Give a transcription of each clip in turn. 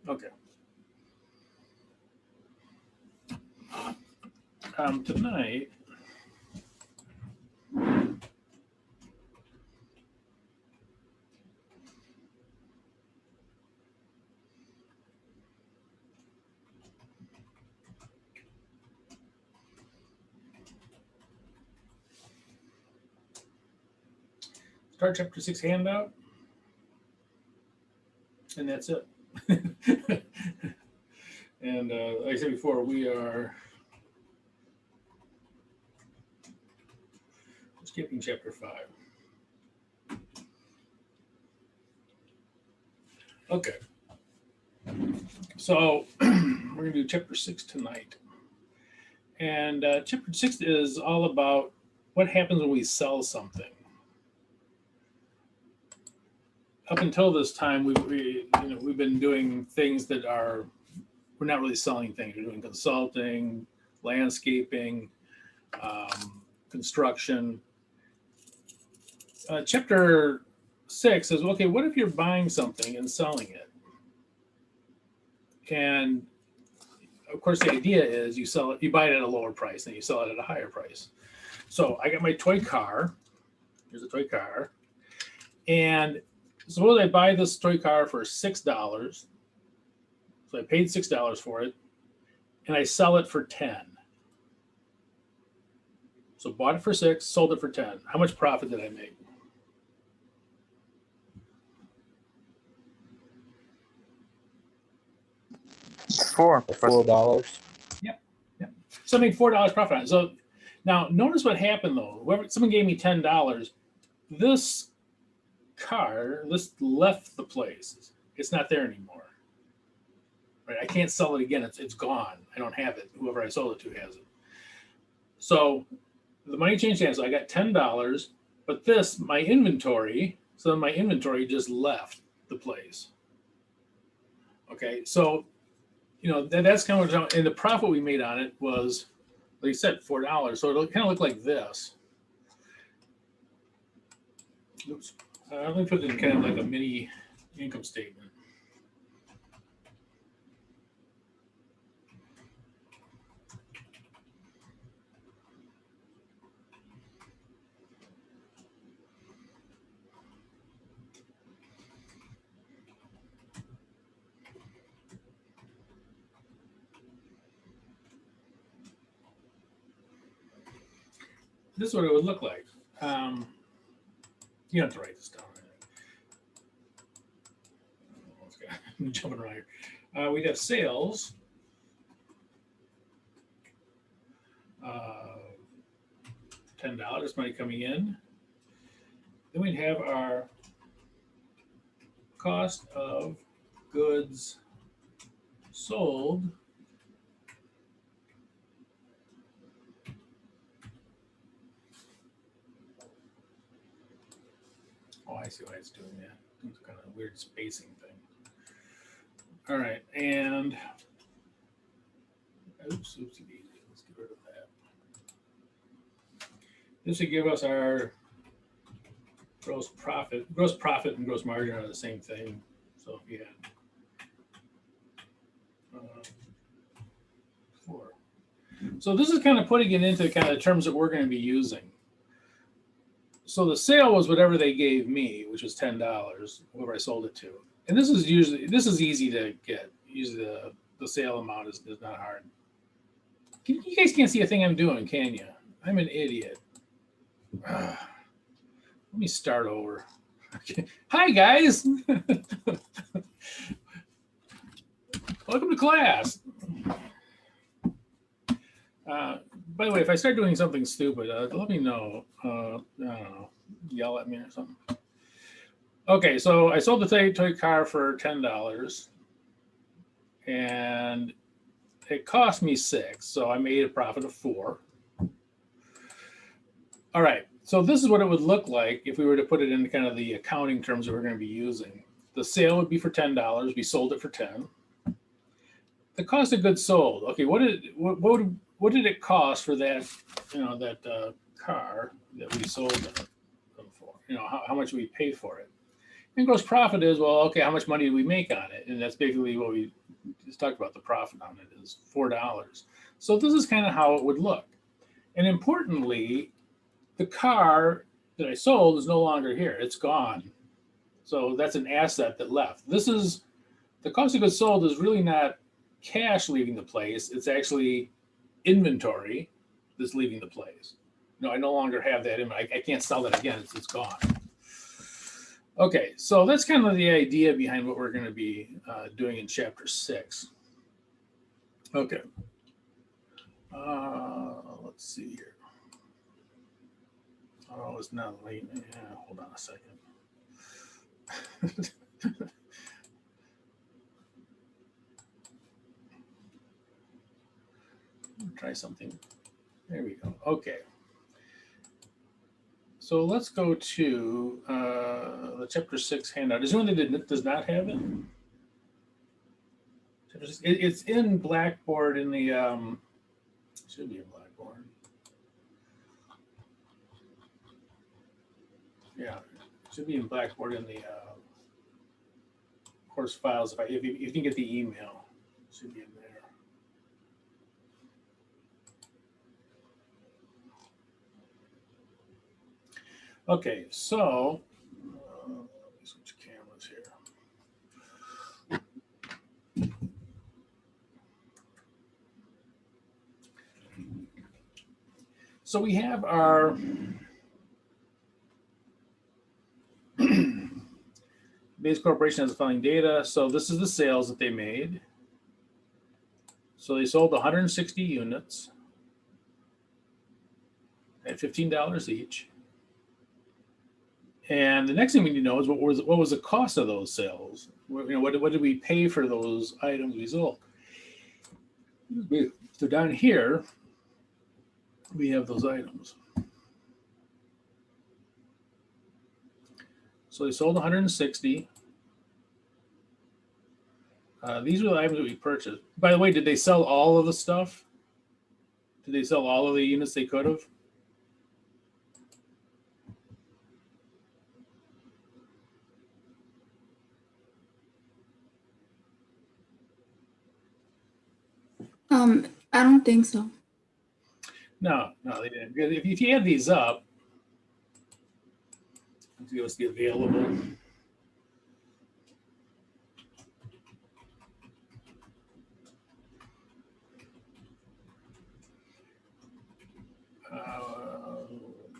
Okay. Tonight, start chapter 6 handout, and that's it. And like I said before, we are skipping chapter 5. Okay. So we're going to do chapter 6 tonight. And chapter 6 is all about what happens when we sell something. Up until this time, we've been doing things that we're not really selling things. We're doing consulting, landscaping, construction. Chapter 6 says, okay, what if you're buying something and selling it? And of course, the idea is you sell it, you buy it at a lower price, and you sell it at a higher price. So I got my toy car. Here's a toy car. And suppose I buy this toy car for $6. So I paid $6 for it, and I sell it for 10. So bought it for 6, sold it for 10. How much profit did I make? $4. Yep. So I made $4 profit on it. So now notice what happened though. Someone gave me $10. This car, this left the place. It's not there anymore. Right? I can't sell it again. It's gone. I don't have it. Whoever I sold it to has it. So the money changed hands. So I got $10, but my inventory just left the place. Okay, so that's kind of, and the profit we made on it was, like I said, $4. So it'll kind of look like this. Oops. Let me put it in kind of like a mini income statement. This is what it would look like. You don't have to write this down. I'm jumping around here. We'd have sales. $10 money coming in. Then we'd have our cost of goods sold. Oh, I see why it's doing that. It's kind of a weird spacing thing. All right, and oopsie daisy. Let's get rid of that. This would give us our gross profit. Gross profit and gross margin are the same thing. So if you had 4. So this is kind of putting it into kind of terms that we're going to be using. So the sale was whatever they gave me, which was $10, whoever I sold it to. And this is easy to get. Usually the sale amount is not hard. You guys can't see a thing I'm doing, can you? I'm an idiot. Let me start over. Okay. Hi, guys. Welcome to class. By the way, if I start doing something stupid, let me know. I don't know, yell at me or something. Okay, so I sold the toy car for $10, and it cost me $6, so I made a profit of $4. All right, so this is what it would look like if we were to put it into kind of the accounting terms that we're going to be using. The sale would be for $10. We sold it for 10. The cost of goods sold. Okay, what did it cost for that? That car that we sold them for? How much we pay for it? And gross profit is, well, okay, how much money do we make on it? And that's basically what we just talked about. The profit on it is $4. So this is kind of how it would look. And importantly, the car that I sold is no longer here. It's gone. So that's an asset that left. This is the cost of goods sold is really not cash leaving the place. It's actually inventory that's leaving the place. No, I no longer have that in. I can't sell that again. It's gone. Okay, so that's kind of the idea behind what we're going to be doing in chapter 6. Okay. Let's see here. Oh, it's not late. Yeah, hold on a second. Try something. There we go. Okay. So let's go to the chapter 6 handout. Is there one that does not have it? It's in Blackboard in the, should be in Blackboard. Yeah, it should be in Blackboard in the course files. If you can get the email, it should be in there. Okay, so let me switch cameras here. So we have our base corporation has filing data. So this is the sales that they made. So they sold 160 units at $15 each. And the next thing we need to know is what was the cost of those sales? What did we pay for those items we sold? So down here, we have those items. So they sold 160. These were the items that we purchased. By the way, did they sell all of the stuff? Did they sell all of the units they could have? I don't think so. No, they didn't. Because if you add these up, let's see what's the available.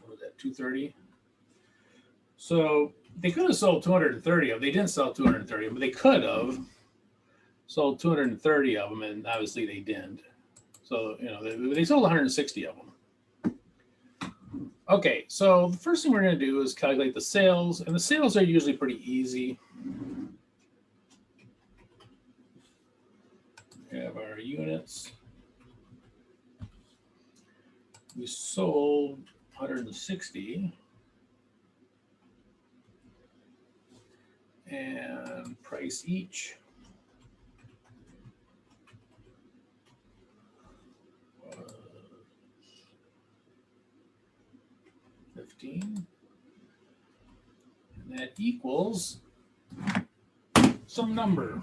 What was that, 230? So they could have sold 230 of them. They didn't sell 230 of them, but they could have sold 230 of them, and obviously they didn't. So, they sold 160 of them. Okay, so the first thing we're going to do is calculate the sales, and the sales are usually pretty easy. We have our units. We sold 160. And price each. 15. And that equals some number.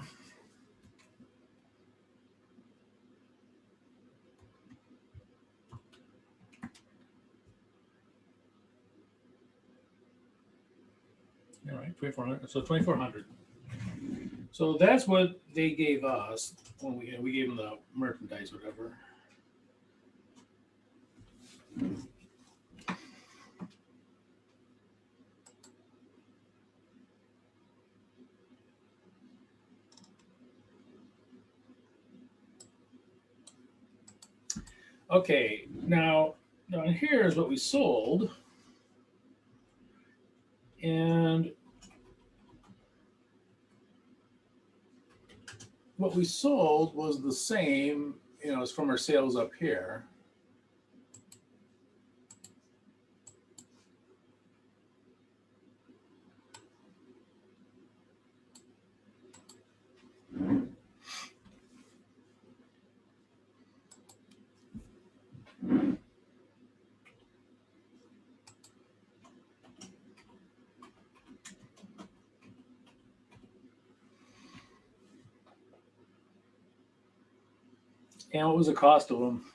All right, 2,400. So 2,400. So that's what they gave us when we gave them the merchandise, whatever. Okay, now here's what we sold. And what we sold was the same, as from our sales up here. And what was the cost of them?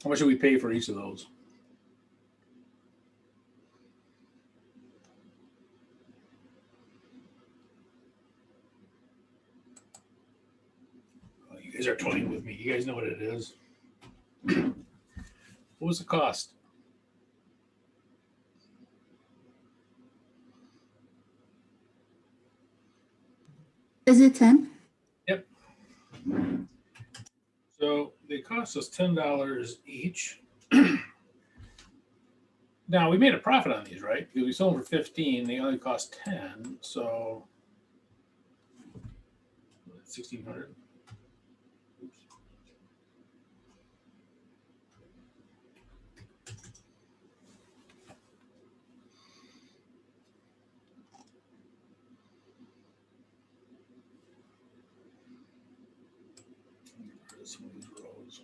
How much did we pay for each of those? Oh, you guys are toying with me. You guys know what it is. What was the cost? Is it 10? Yep. So they cost us $10 each. Now we made a profit on these, right? Because we sold them for 15. They only cost 10. So 1,600. Oops. Some of these rows.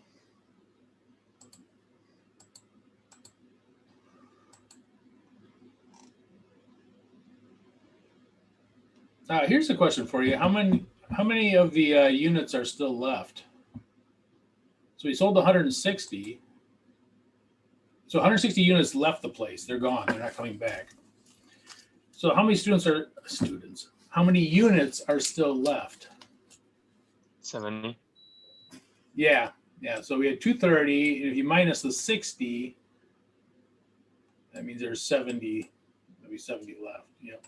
Here's a question for you. How many of the units are still left? So we sold 160. So 160 units left the place. They're gone. They're not coming back. So how many students? How many units are still left? 70. Yeah. So we had 230. If you minus the 60, that means there's 70. Maybe 70 left. Yep.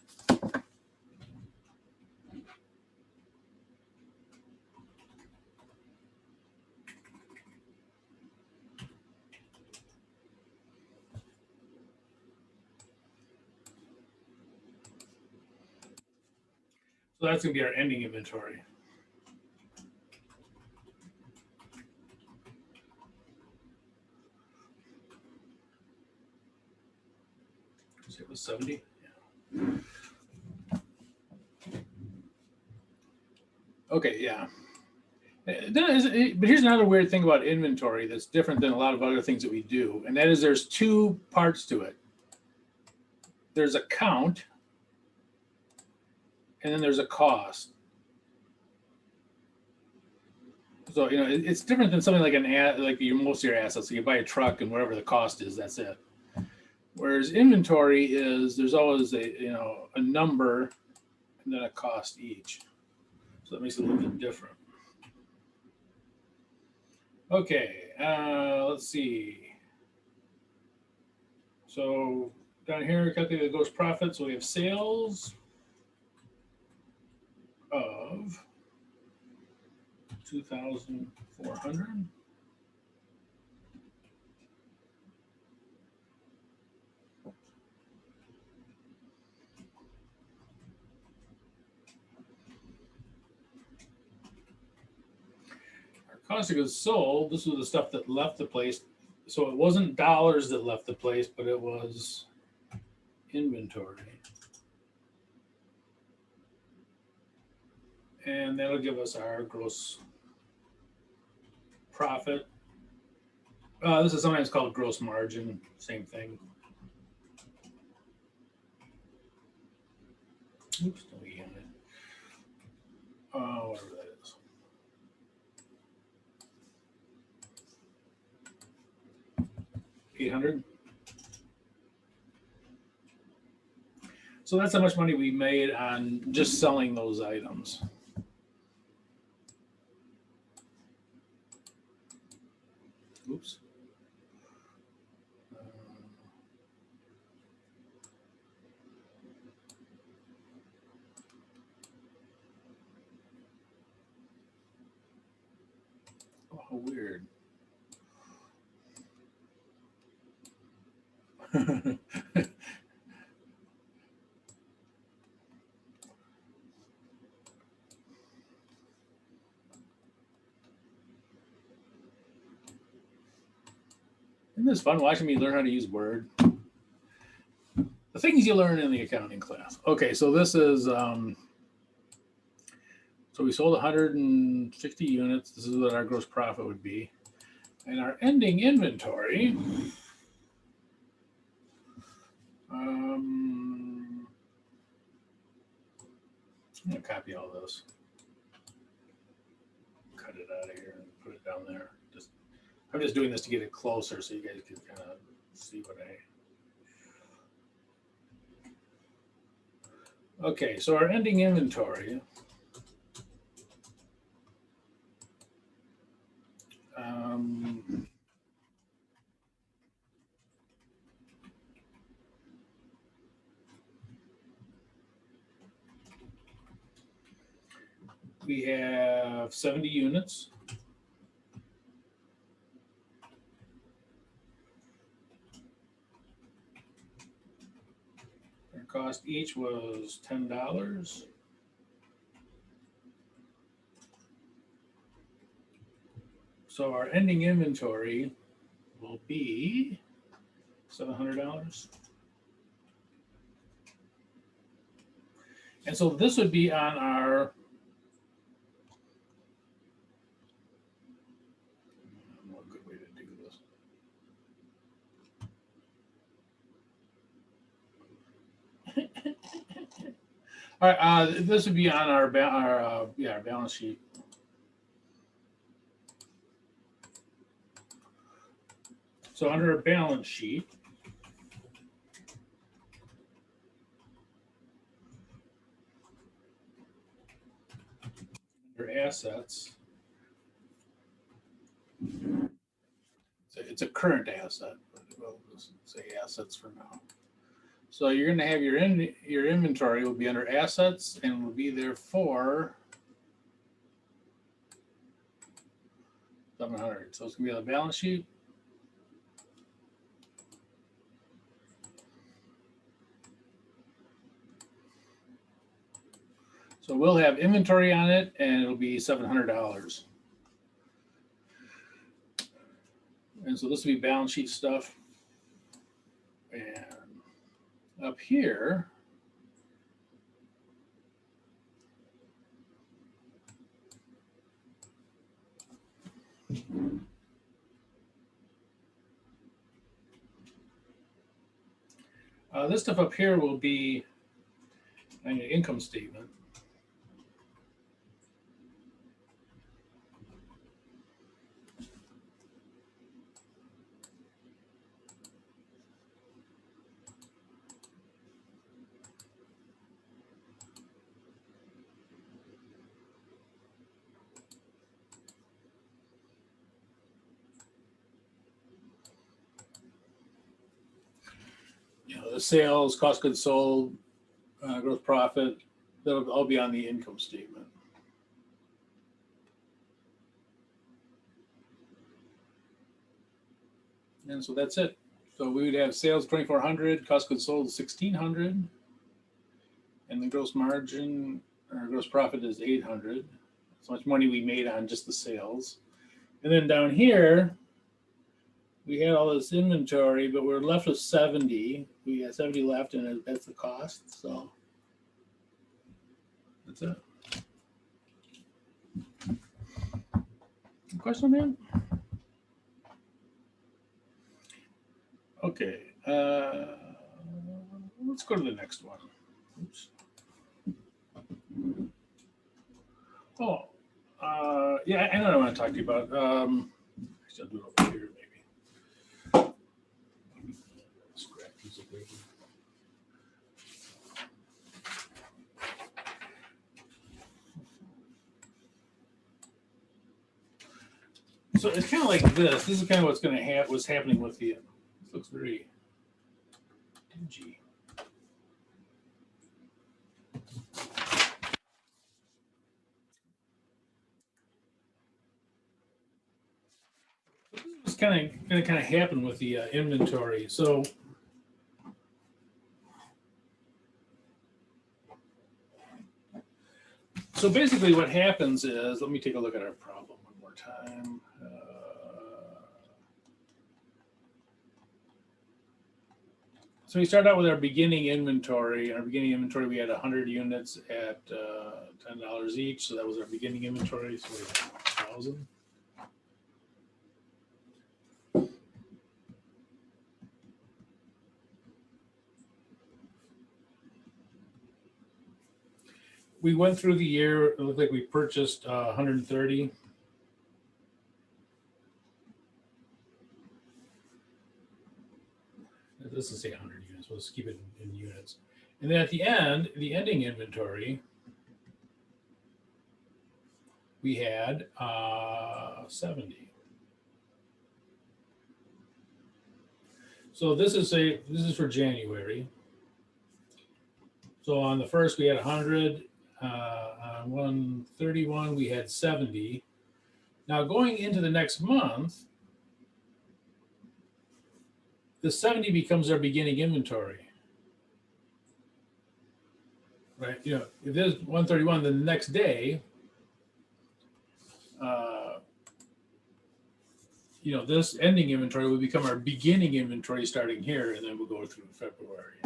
So that's going to be our ending inventory. So it was 70. Yeah. Okay, yeah. But here's another weird thing about inventory that's different than a lot of other things that we do, and that is there's two parts to it. There's a count, and then there's a cost. So it's different than something like most of your assets. So you buy a truck, and whatever the cost is, that's it. Whereas inventory is there's always a number and then a cost each. So that makes it a little bit different. Okay, let's see. So down here, calculate the gross profit. So we have sales of 2,400. Our cost of goods sold, this was the stuff that left the place. So it wasn't dollars that left the place, but it was inventory. And that'll give us our gross profit. This is sometimes called gross margin, same thing. Oops, no E on it. Whatever that is. $800. So that's how much money we made on just selling those items. Oops. Oh, how weird. Isn't this fun watching me learn how to use Word? The things you learn in the accounting class. Okay, so this is, so we sold 160 units. This is what our gross profit would be. And our ending inventory I'm gonna copy all this, cut it out of here, and put it down there. I'm just doing this to get it closer, so you guys can kind of see what I. Okay, so our ending inventory. We have 70 units. Our cost each was $10. So our ending inventory will be $700. And so this would be on our a good way to do this. All right, this would be on our balance sheet. So under our balance sheet, under assets, it's a current asset, but we'll just say assets for now. So you're going to have your inventory will be under assets and will be there for 700. So it's going to be on the balance sheet. So we'll have inventory on it, and it'll be $700. And so this will be balance sheet stuff. And up here, this stuff up here will be on your income statement. The sales, cost of goods sold, gross profit, that'll all be on the income statement. And so that's it. So we would have sales 2,400, cost of goods sold 1,600, and the gross margin or gross profit is 800. That's how much money we made on just the sales. And then down here, we had all this inventory, but we're left with 70. We got 70 left, and that's the cost. So that's it. Question, man? Okay. Let's go to the next one. Oops. Oh, yeah, I know what I want to talk to you about. Actually, I'll do it over here, maybe. Scrap piece of paper. So it's kind of like this. This is kind of what's going to what's happening with the. This looks very dingy. This is going to happen with the inventory. So basically, what happens is, let me take a look at our problem one more time. So we start out with our beginning inventory. Our beginning inventory, we had 100 units at $10 each. So that was our beginning inventory. So we had 1,000. we went through the year. It looked like we purchased 130. It doesn't say 100 units. We'll just keep it in units. And then at the end, the ending inventory, we had 70. So this is for January. So on the first we had 100. On 131 we had 70. Now going into the next month, the 70 becomes our beginning inventory. Right? You know, if there's 131, then the next day, you know, this ending inventory will become our beginning inventory starting here, and then we'll go through February.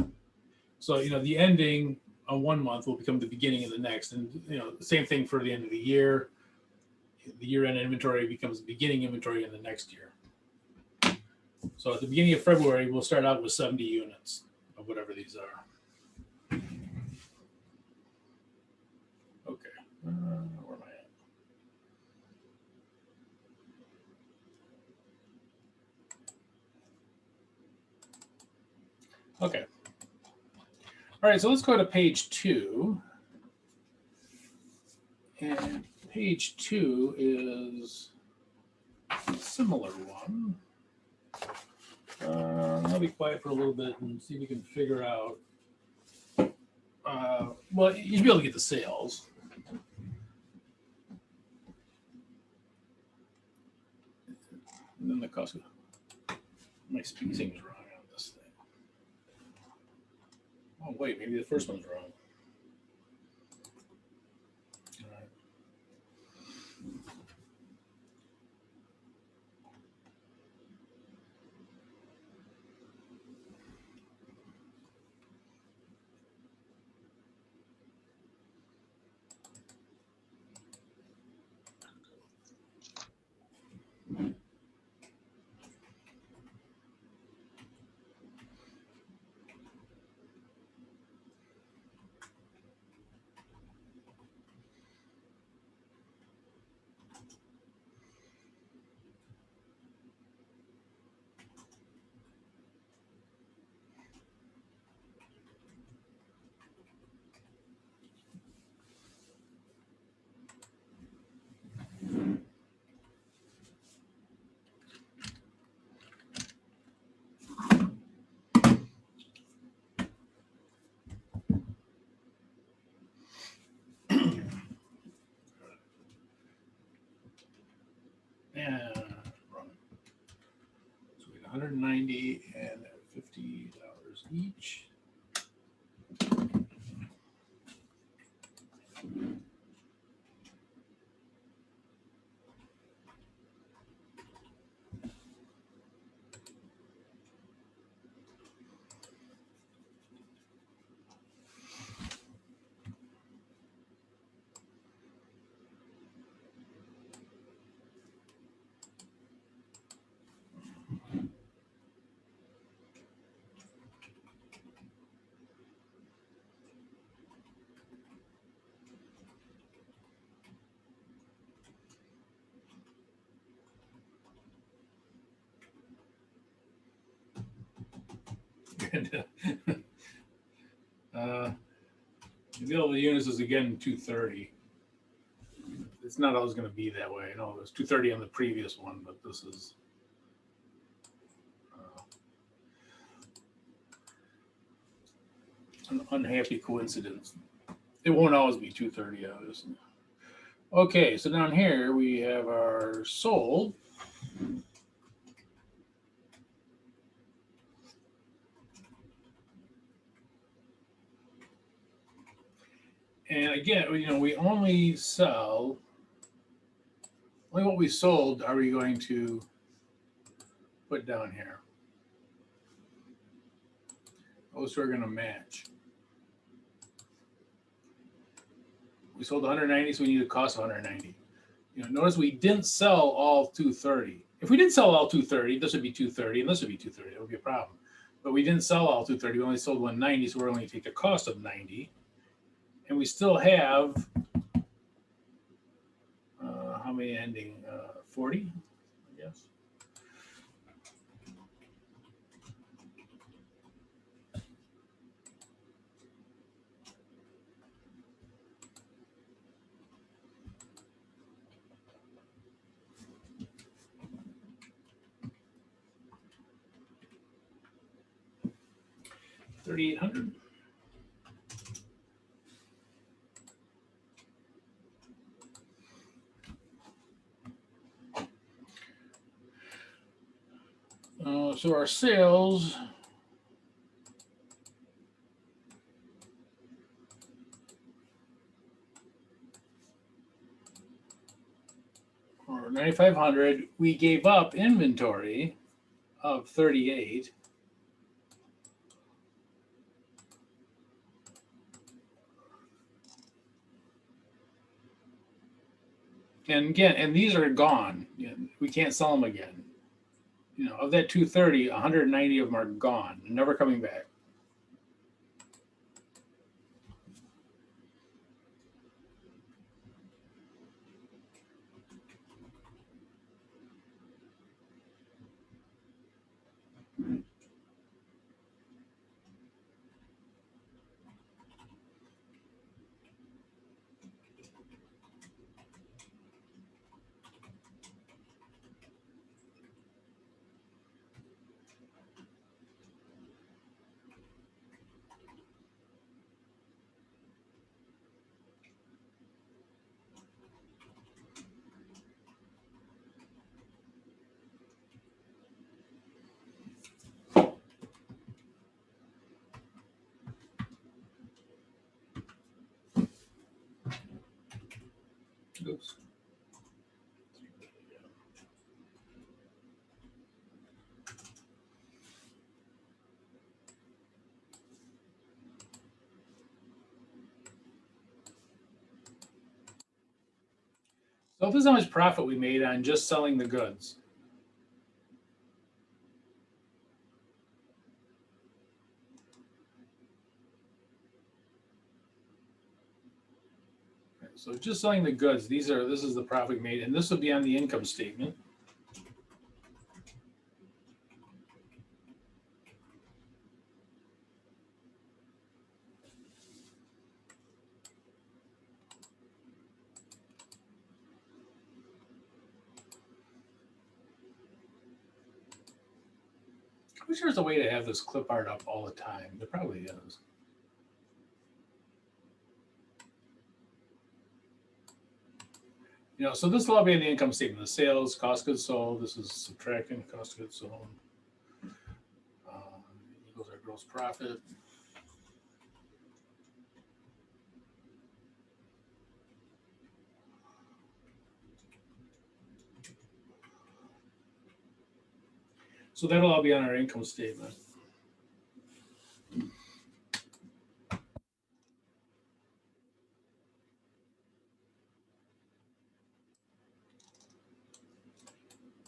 So, you know, the ending on one month will become the beginning of the next. And, you know, the same thing for the end of the year. The year-end inventory becomes the beginning inventory in the next year. So at the beginning of February, we'll start out with 70 units of whatever these are. Okay. Where am I at? Okay. All right, so let's go to page 2. And page 2 is a similar one. I'll be quiet for a little bit and see if we can figure out. Well, you'll be able to get the sales. And then the cost. My spacing is wrong on this thing. Oh, wait, maybe the first one's wrong. All right. And run. So we got 190 and $50 each. And, the available units is again 230. It's not always going to be that way. I know it was 230 on the previous one, but this is an unhappy coincidence. It won't always be 230, obviously. Okay, so down here we have our sold. And again, you know, we only sell, only what we sold are we going to put down here. Those are going to match. We sold 190, so we need a cost of 190. You know, notice we didn't sell all 230. If we did sell all 230, this would be 230, and this would be 230. That would be a problem. But we didn't sell all 230. We only sold 190, so we're only going to take the cost of 90. And we still have, how many ending? 40, I guess. $3,800. So our sales are 9,500. We gave up inventory of 38. And again, and these are gone. We can't sell them again. Of that 230, 190 of them are gone, never coming back. Oops. So this is how much profit we made on just selling the goods. So just selling the goods, this is the profit made, and this will be on the income statement. I wish there's a way to have this clip art up all the time. There probably is. So this will all be in the income statement. The sales, cost of goods sold. This is subtracting cost of goods sold. Equals our gross profit. So that'll all be on our income statement.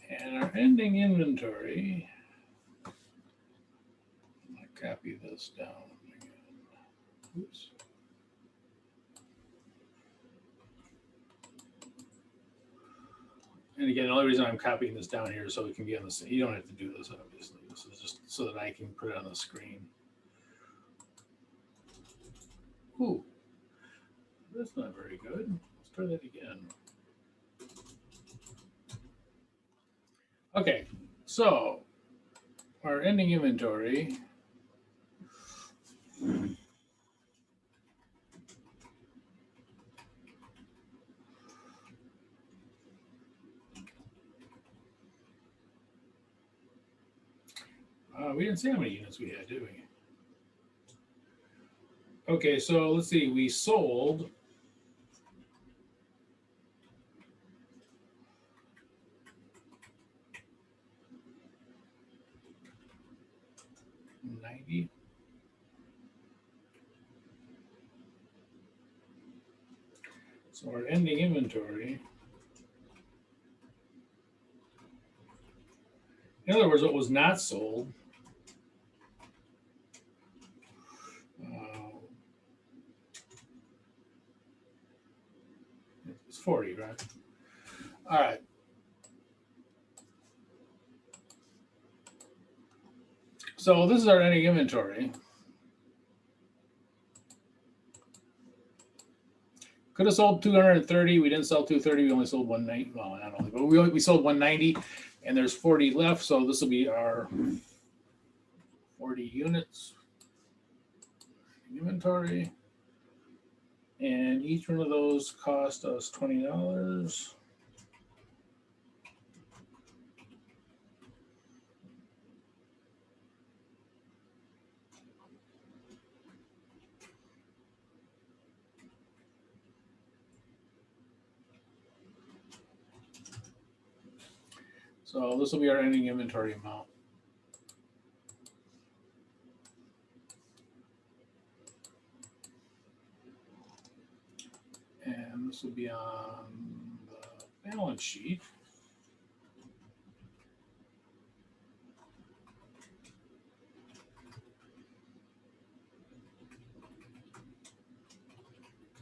And our ending inventory, I'm going to copy this down again. Oops. And again, the only reason I'm copying this down here is so it can be on the screen. You don't have to do this, obviously. This is just so that I can put it on the screen. Ooh, that's not very good. Let's try that again. Okay, so our ending inventory. We didn't see how many units we had, did we? Okay, so let's see. We sold 90. So our ending inventory. In other words, what was not sold. Okay. All right. So this is our ending inventory. Could have sold 230. We didn't sell 230. We only sold 190. Well, not only, but we sold 190, and there's 40 left. So this will be our 40 units inventory, and each one of those cost us $20. So this will be our ending inventory amount. And this will be on the balance sheet.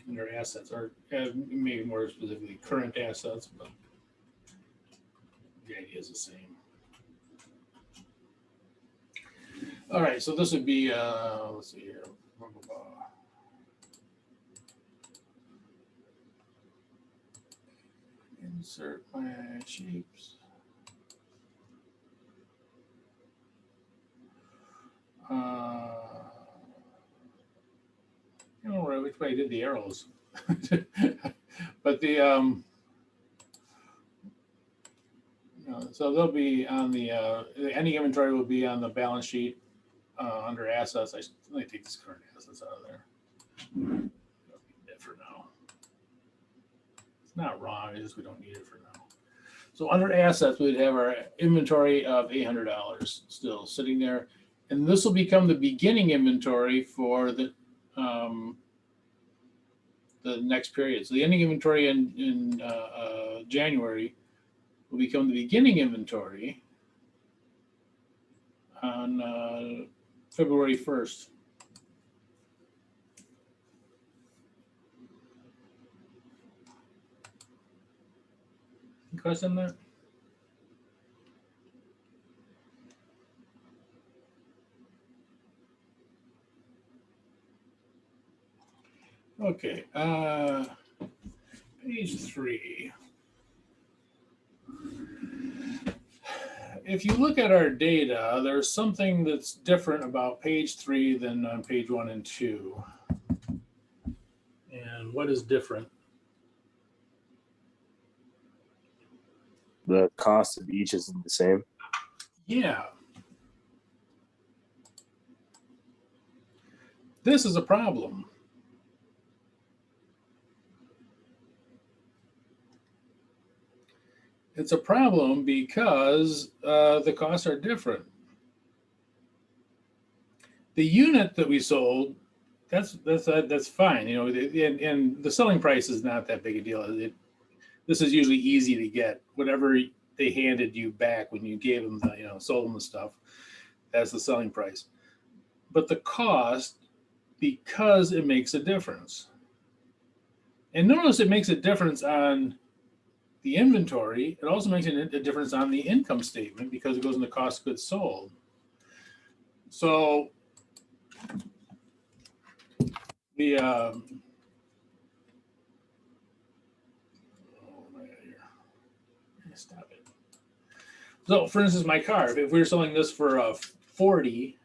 Under assets, or maybe more specifically current assets, but the idea is the same. All right, so this would be, let's see here. Insert my shapes. I don't know which way I did the arrows, but the so they'll be on the ending inventory will be on the balance sheet under assets. Let me take this current assets out of there. That'll be it for now. It's not wrong. It's just we don't need it for now. So under assets, we'd have our inventory of $800 still sitting there, and this will become the beginning inventory for the next period. So the ending inventory in January will become the beginning inventory on February 1st. Any question on that? Okay, page 3. If you look at our data, there's something that's different about page 3 than on page 1 and 2. And what is different? The cost of each isn't the same. Yeah. This is a problem. It's a problem because the costs are different. The unit that we sold, that's fine, you know, and the selling price is not that big a deal. This is usually easy to get. Whatever they handed you back when you gave them the, sold them the stuff, that's the selling price. But the cost, because it makes a difference. And notice it makes a difference on the inventory. It also makes a difference on the income statement because it goes in the cost of goods sold. So the stop it. So for instance, my car, if we were selling this for 40,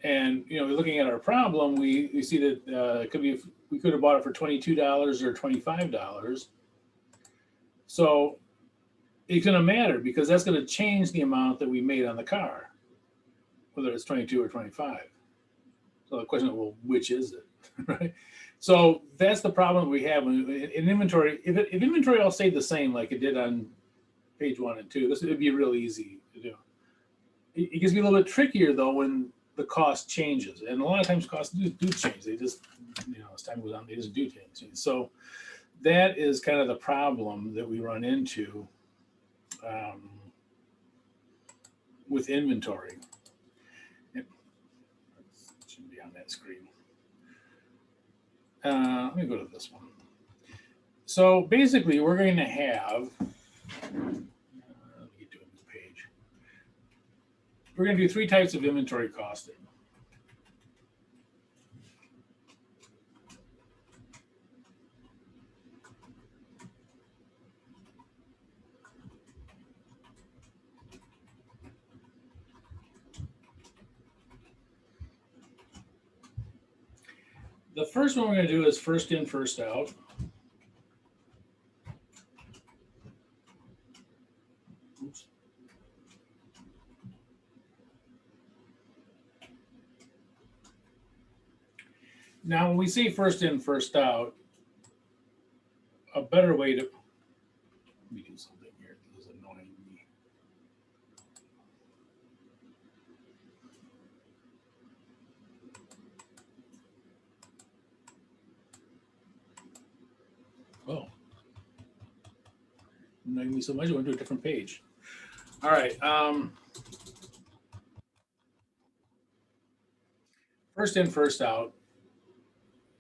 and looking at our problem, we see that it could be, we could have bought it for $22 or $25. So it's going to matter because that's going to change the amount that we made on the car, whether it's 22 or 25. So the question is, well, which is it, right? So that's the problem we have in inventory. If inventory all stayed the same like it did on page 1 and 2, this would be really easy to do. It gets to be a little bit trickier though when the cost changes, and a lot of times costs do change. They just, as time goes on, they just do change. So that is kind of the problem that we run into with inventory. It should be on that screen. Let me go to this one. So basically, we're going to have, let me get to a new page. We're going to do 3 types of inventory costing. The first one we're going to do is first in, first out. Oops. Now, when we say first in, first out, a better way to, let me do something here. This is annoying me. Oh, annoying me so much. I went to a different page. All right. First in, first out.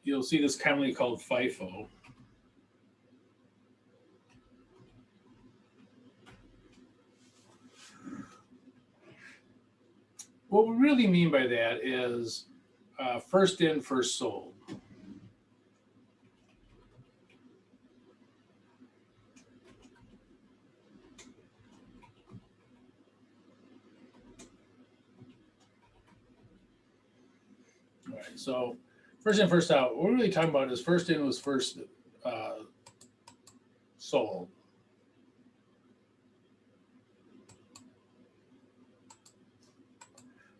You'll see this commonly called FIFO. What we really mean by that is first in, first sold. All right, so first in, first out. What we're really talking about is first in was first sold.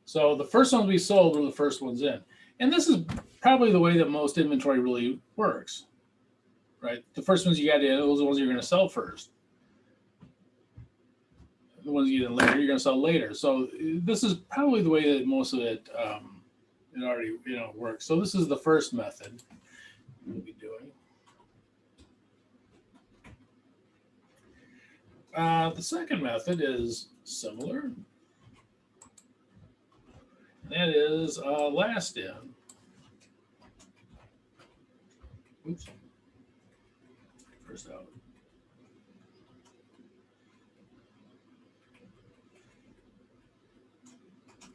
So the first ones we sold were the first ones in. And this is probably the way that most inventory really works, right? The first ones you get in, those are the ones you're going to sell first. The ones you get in later, you're going to sell later. So this is probably the way that most of it, it already works. So this is the first method we'll be doing. The second method is similar. That is last in. Oops. First out.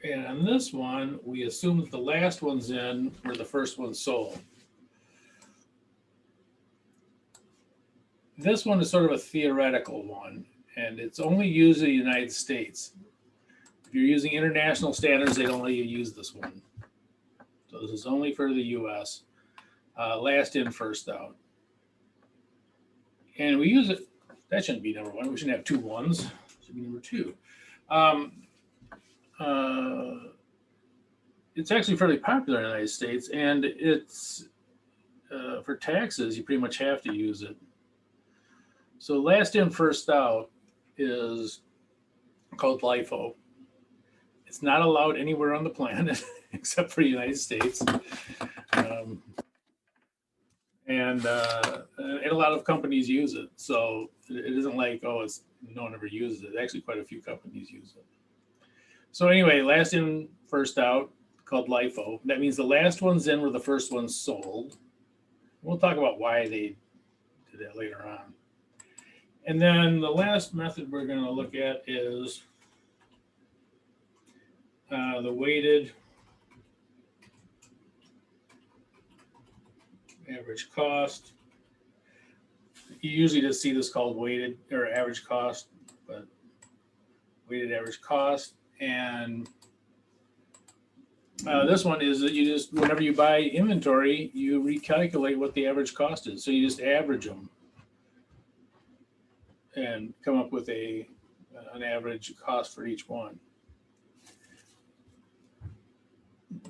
And on this one, we assume that the last one's in where the first one sold. This one is sort of a theoretical one, and it's only used in the United States. If you're using international standards, they don't let you use this one. So this is only for the US. Last in, first out. And we use it, that shouldn't be number 1. We shouldn't have 2 ones. It should be number 2. It's actually fairly popular in the United States, and it's for taxes, you pretty much have to use it. So last in, first out is called LIFO. It's not allowed anywhere on the planet except for the United States. And a lot of companies use it. So it isn't like, oh, it's no one ever uses it. Actually, quite a few companies use it. So anyway, last in, first out, called LIFO. That means the last ones in were the first ones sold. We'll talk about why they did that later on. And then the last method we're going to look at is the weighted average cost. You usually just see this called weighted or average cost, but weighted average cost. And this one is that you just, whenever you buy inventory, you recalculate what the average cost is. So you just average them and come up with an average cost for each one.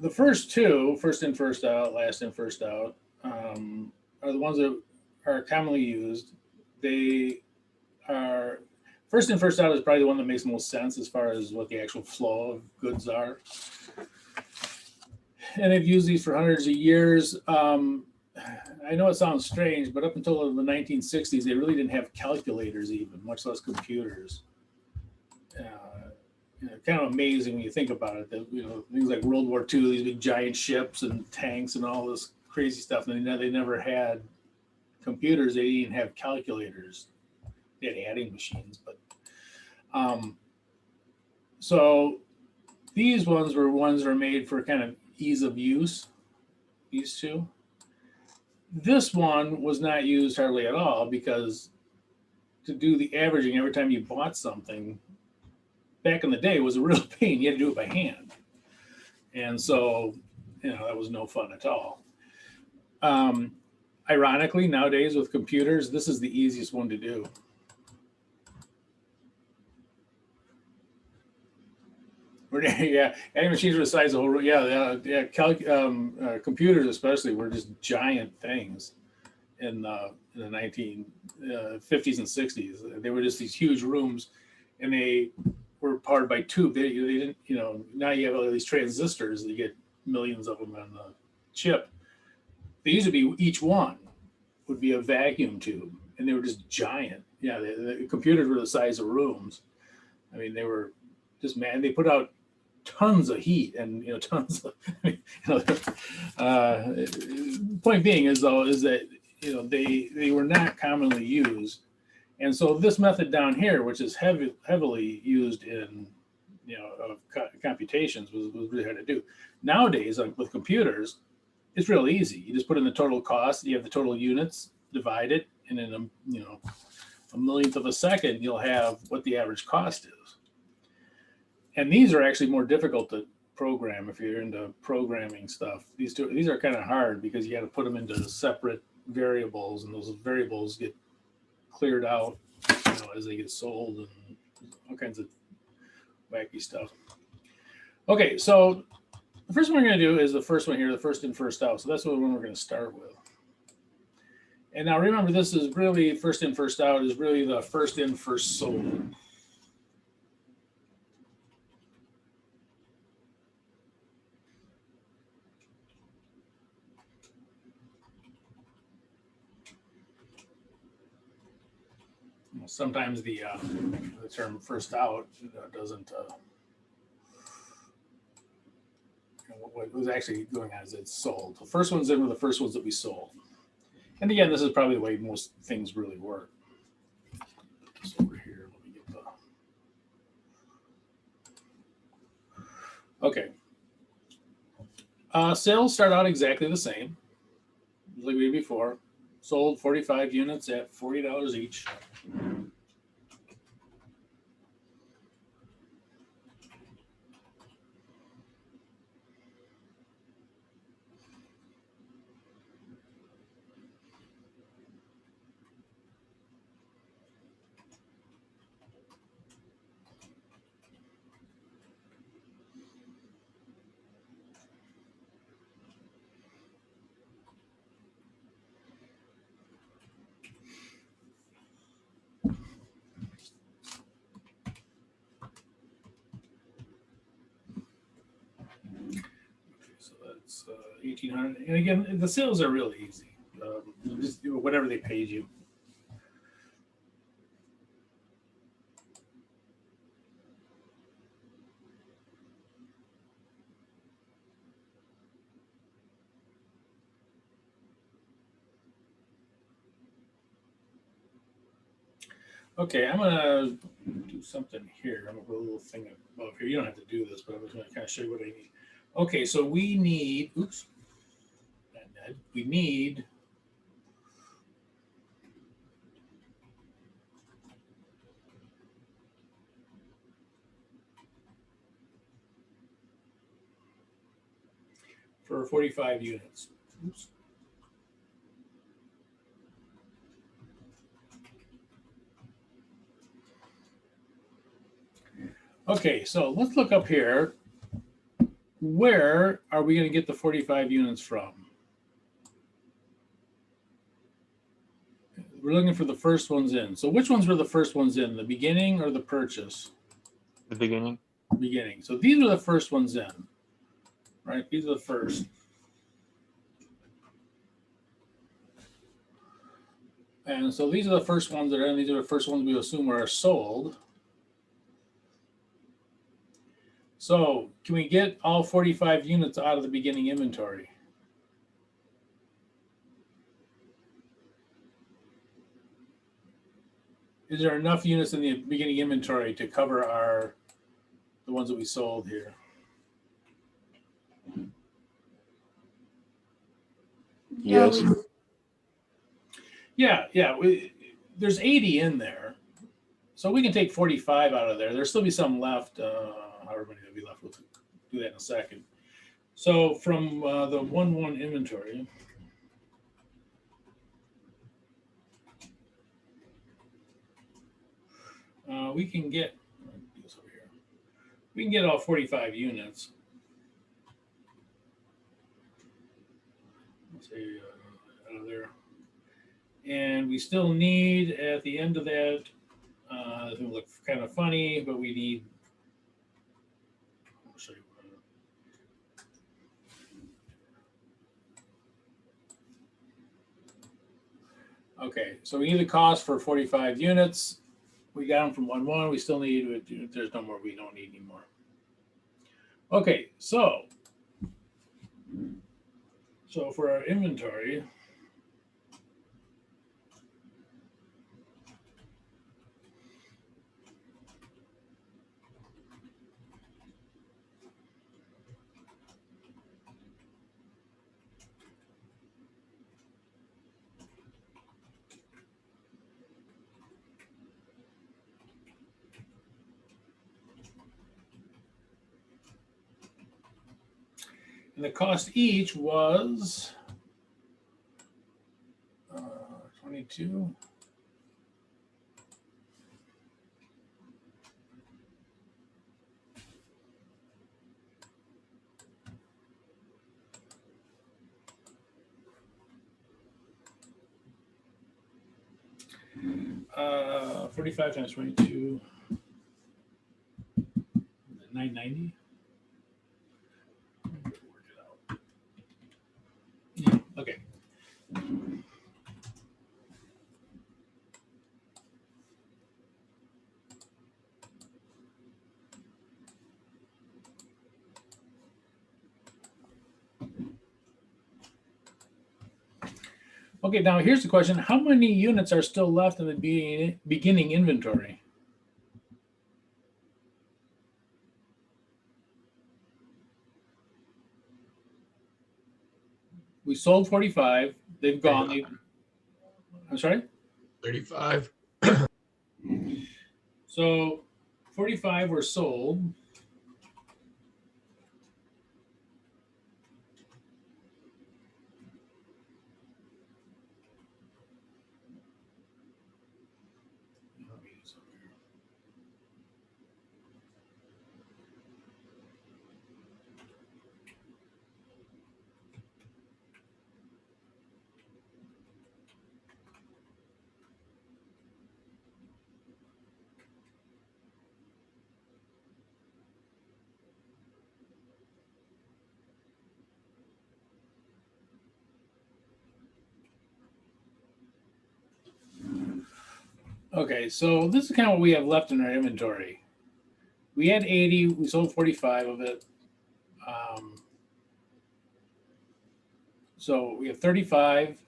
The first 2, first in, first out, last in, first out, are the ones that are commonly used. They are, first in, first out is probably the one that makes most sense as far as what the actual flow of goods are. And they've used these for hundreds of years. I know it sounds strange, but up until the 1960s, they really didn't have calculators even, much less computers. Kind of amazing when you think about it. That, things like World War II, these big giant ships and tanks and all this crazy stuff, and they never had computers, they didn't have calculators. They had adding machines, but so these ones were made for kind of ease of use. These two. This one was not used hardly at all because to do the averaging every time you bought something back in the day was a real pain. You had to do it by hand. And so, that was no fun at all. Ironically, nowadays with computers, this is the easiest one to do. Yeah, adding machines were the size of the whole room. Yeah. Computers especially were just giant things in the 1950s and 60s. They were just these huge rooms, and they were powered by tube. They didn't, now you have all these transistors. You get millions of them on the chip. They used to be, each one would be a vacuum tube, and they were just giant. Yeah, the computers were the size of rooms. I mean, they were just, man, they put out tons of heat and tons of point being is that they were not commonly used, and so this method down here, which is heavily used in computations, was really hard to do. Nowadays, with computers, it's real easy. You just put in the total cost, you have the total units, divide it, and in a millionth of a second you'll have what the average cost is. And these are actually more difficult to program if you're into programming stuff. These are kind of hard because you got to put them into separate variables, and those variables get cleared out as they get sold and all kinds of wacky stuff. Okay, so the first one we're going to do is the first one here, the first in, first out. So that's the one we're going to start with. And now remember, this is really first in, first out is really the first in, first sold. Sometimes the term first out doesn't, what was actually going on is it's sold. The first ones in were the first ones that we sold. And again, this is probably the way most things really work. So over here, let me get the, okay. Sales start out exactly the same, like we did before. Sold 45 units at $40 each. So that's 1,800. And again, the sales are really easy. Just do whatever they paid you. Okay, I'm gonna do something here. I'm gonna put a little thing above here. You don't have to do this, but I'm just gonna kind of show you what I need. Okay, so we need, oops, we need for 45 units. Oops. Okay, so let's look up here. Where are we going to get the 45 units from? We're looking for the first ones in. So which ones were the first ones in, the beginning or the purchase? The beginning. Beginning. So these are the first ones in, right? These are the first. And so these are the first ones that are in. These are the first ones we assume are sold. So can we get all 45 units out of the beginning inventory? is there enough units in the beginning inventory to cover the ones that we sold here? Yes. Yeah, there's 80 in there. So we can take 45 out of there. There'll still be some left, however many there'll be left. We'll do that in a second. So from the 1-1 inventory, we can get this over here. We can get all 45 units. Let's say out of there, and we still need at the end of that. It will look kind of funny, but we need. I'll show you. Okay, so we need the cost for 45 units. We got them from 1-1. We still need. There's no more. We don't need any more. Okay, so for our inventory. And the cost each was 22. Uh, 45 times 22. 990. Work it out. Yeah. Okay. Okay, now here's the question. How many units are still left in the beginning inventory? We sold 45. They've gone. I'm sorry? 35. So 45 were sold. Okay, so this is kind of what we have left in our inventory. We had 80, we sold 45 of it. So we have 35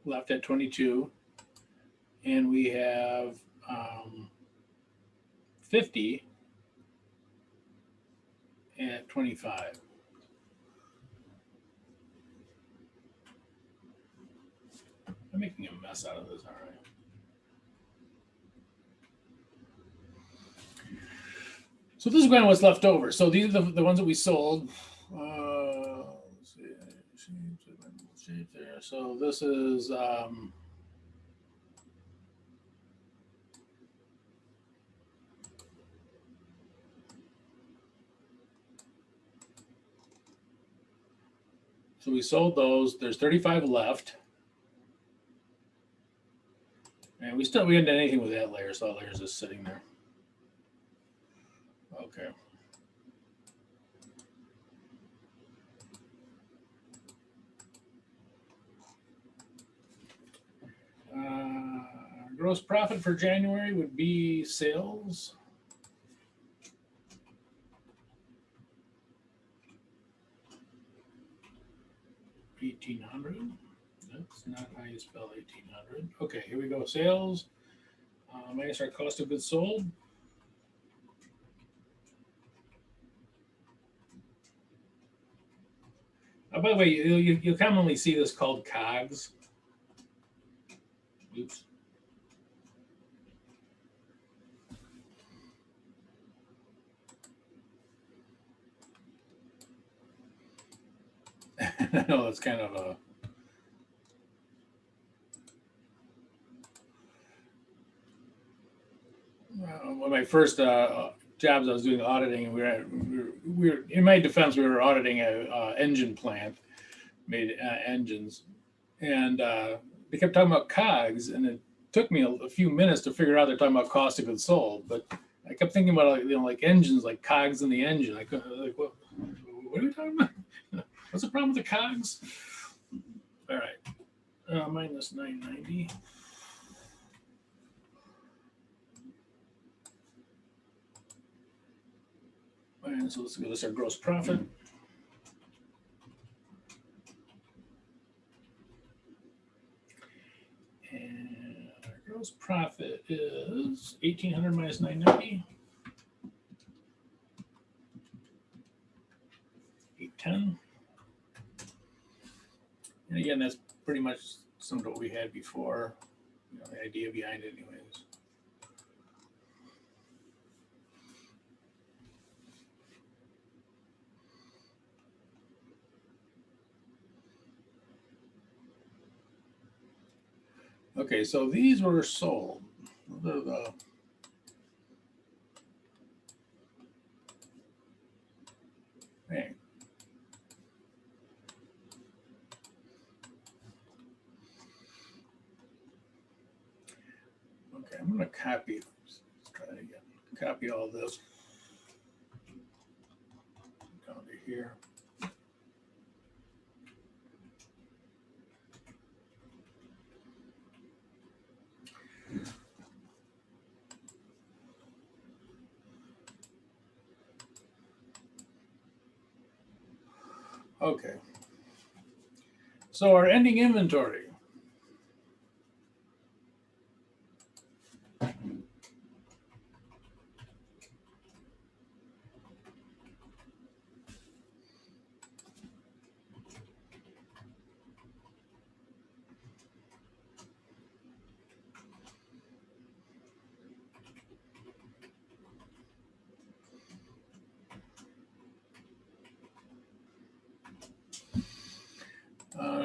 left at 22, and we have 50 at 25. I'm making a mess out of this, all right. So this is kind of what's left over. So these are the ones that we sold. Let's see, there. So this is so we sold those. There's 35 left. And we haven't done anything with that layer, so that layer is just sitting there. Okay. Gross profit for January would be sales. $1,800. Yeah. That's not how you spell 1800. Okay, here we go. Sales minus our cost of goods sold. By the way, you'll commonly see this called COGS. Oops. No, it's kind of a one of my first jobs. I was doing auditing, and we were in my defense, we were auditing a engine plant, made engines, and they kept talking about COGS, and it took me a few minutes to figure out they're talking about cost of goods sold. But I kept thinking about like engines, like COGS in the engine. I could like what are we talking about? What's the problem with the COGS? All right, minus 990. And so let's go. This is our gross profit. And our gross profit is 1,800 minus 990. 810. And again, that's pretty much some of what we had before. You know, the idea behind it, anyways. Okay, so these were sold. The hey. Okay, I'm going to copy. Let's try it again. Copy all this down to here. Okay. So our ending inventory.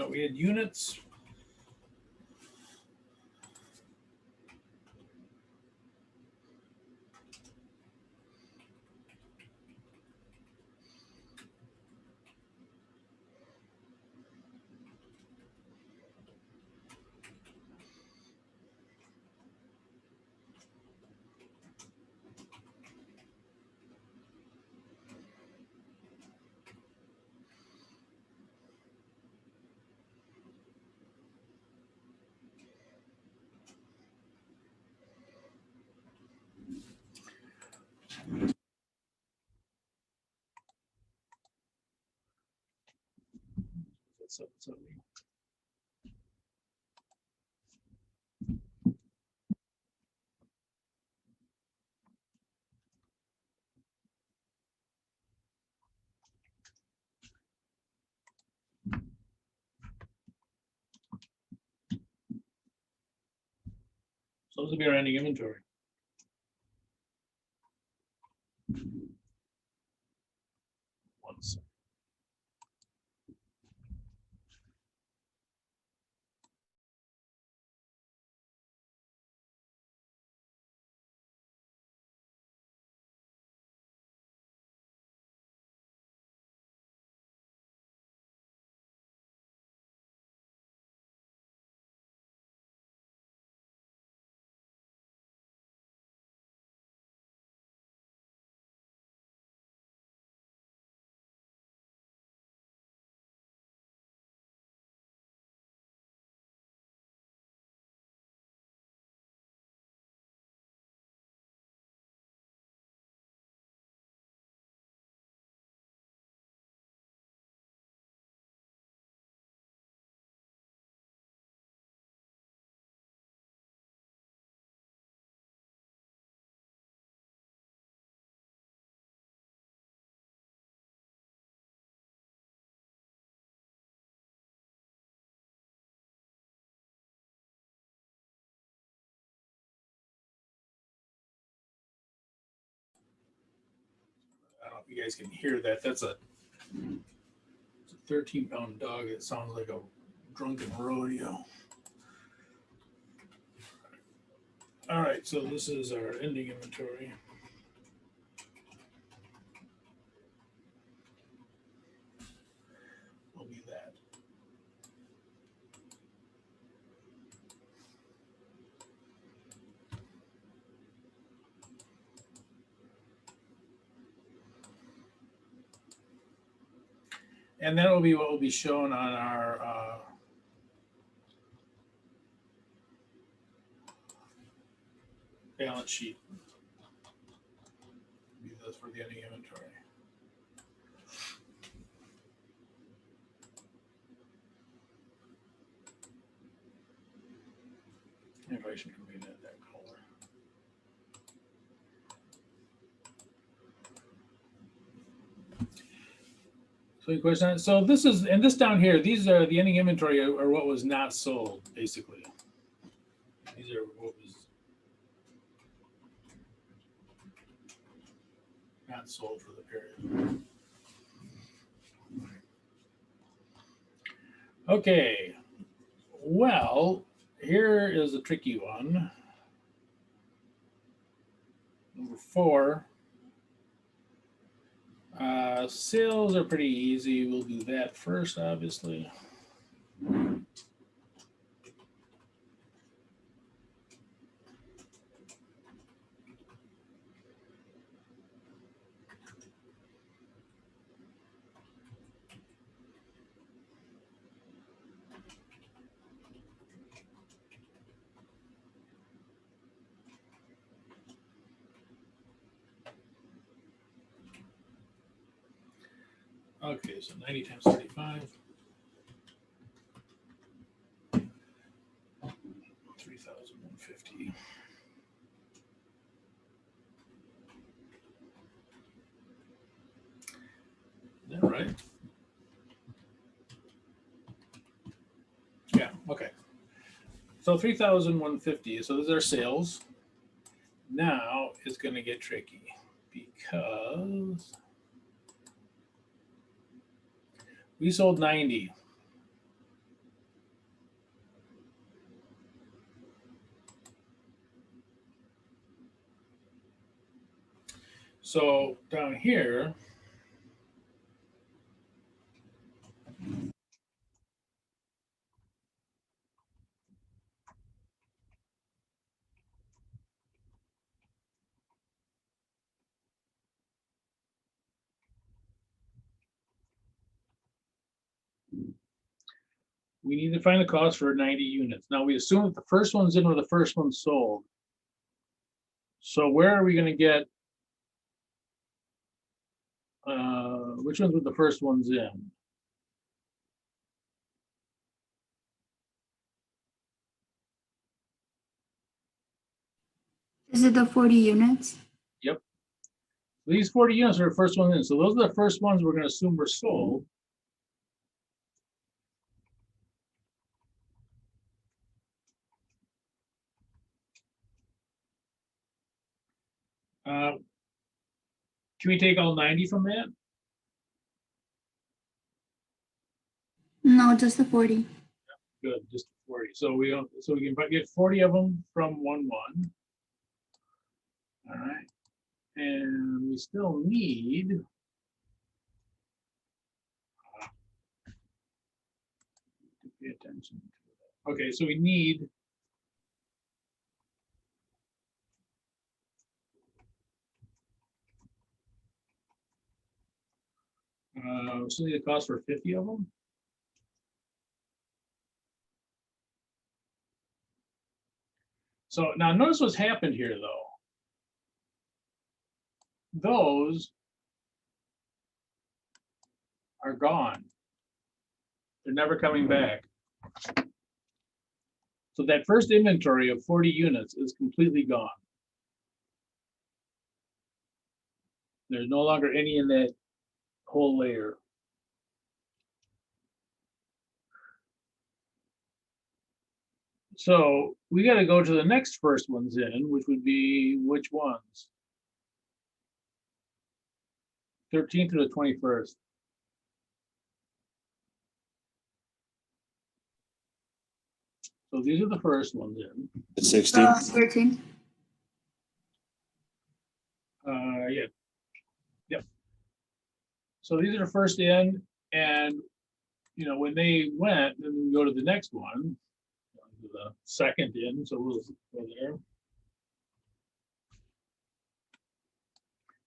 We had units. So this will be our ending inventory. One second. you guys can hear that. That's a 13-pound dog. It sounds like a drunken rodeo. All right, so this is our ending inventory. Will be that. And that will be what will be shown on our balance sheet. Be this for the ending inventory. Information can be that color. So any question on it? So this is, and this down here, these are the ending inventory are what was not sold, basically. These are what was not sold for the period. Okay, well, here is a tricky one. Number 4. Sales are pretty easy. We'll do that first, obviously. Okay, so 90 times 35. 3,150. Is that right? Yeah, okay. So 3,150. So those are sales. Now it's going to get tricky because we sold 90. So down here, we need to find the cost for 90 units. Now we assume that the first one's in or the first one's sold. So where are we going to get, which ones were the first ones in? Is it the 40 units? Yep. These 40 units are the first ones in. So those are the first ones we're going to assume were sold. Can we take all 90 from that? No, just the 40. Good, just 40. So we don't. So we can get 40 of them from 1-1. All right, and we still need. To pay attention to that. Okay, so we need. So need a cost for 50 of them. So now notice what's happened here, though. Those are gone. They're never coming back. So that first inventory of 40 units is completely gone. There's no longer any in that whole layer. So we got to go to the next first ones in, which would be which ones? 13th to the 21st. So these are the first ones in. The 60. 13. Yeah. Yep. So these are the first in, and you know, when they went, then we go to the next one, the second in. So we'll go there.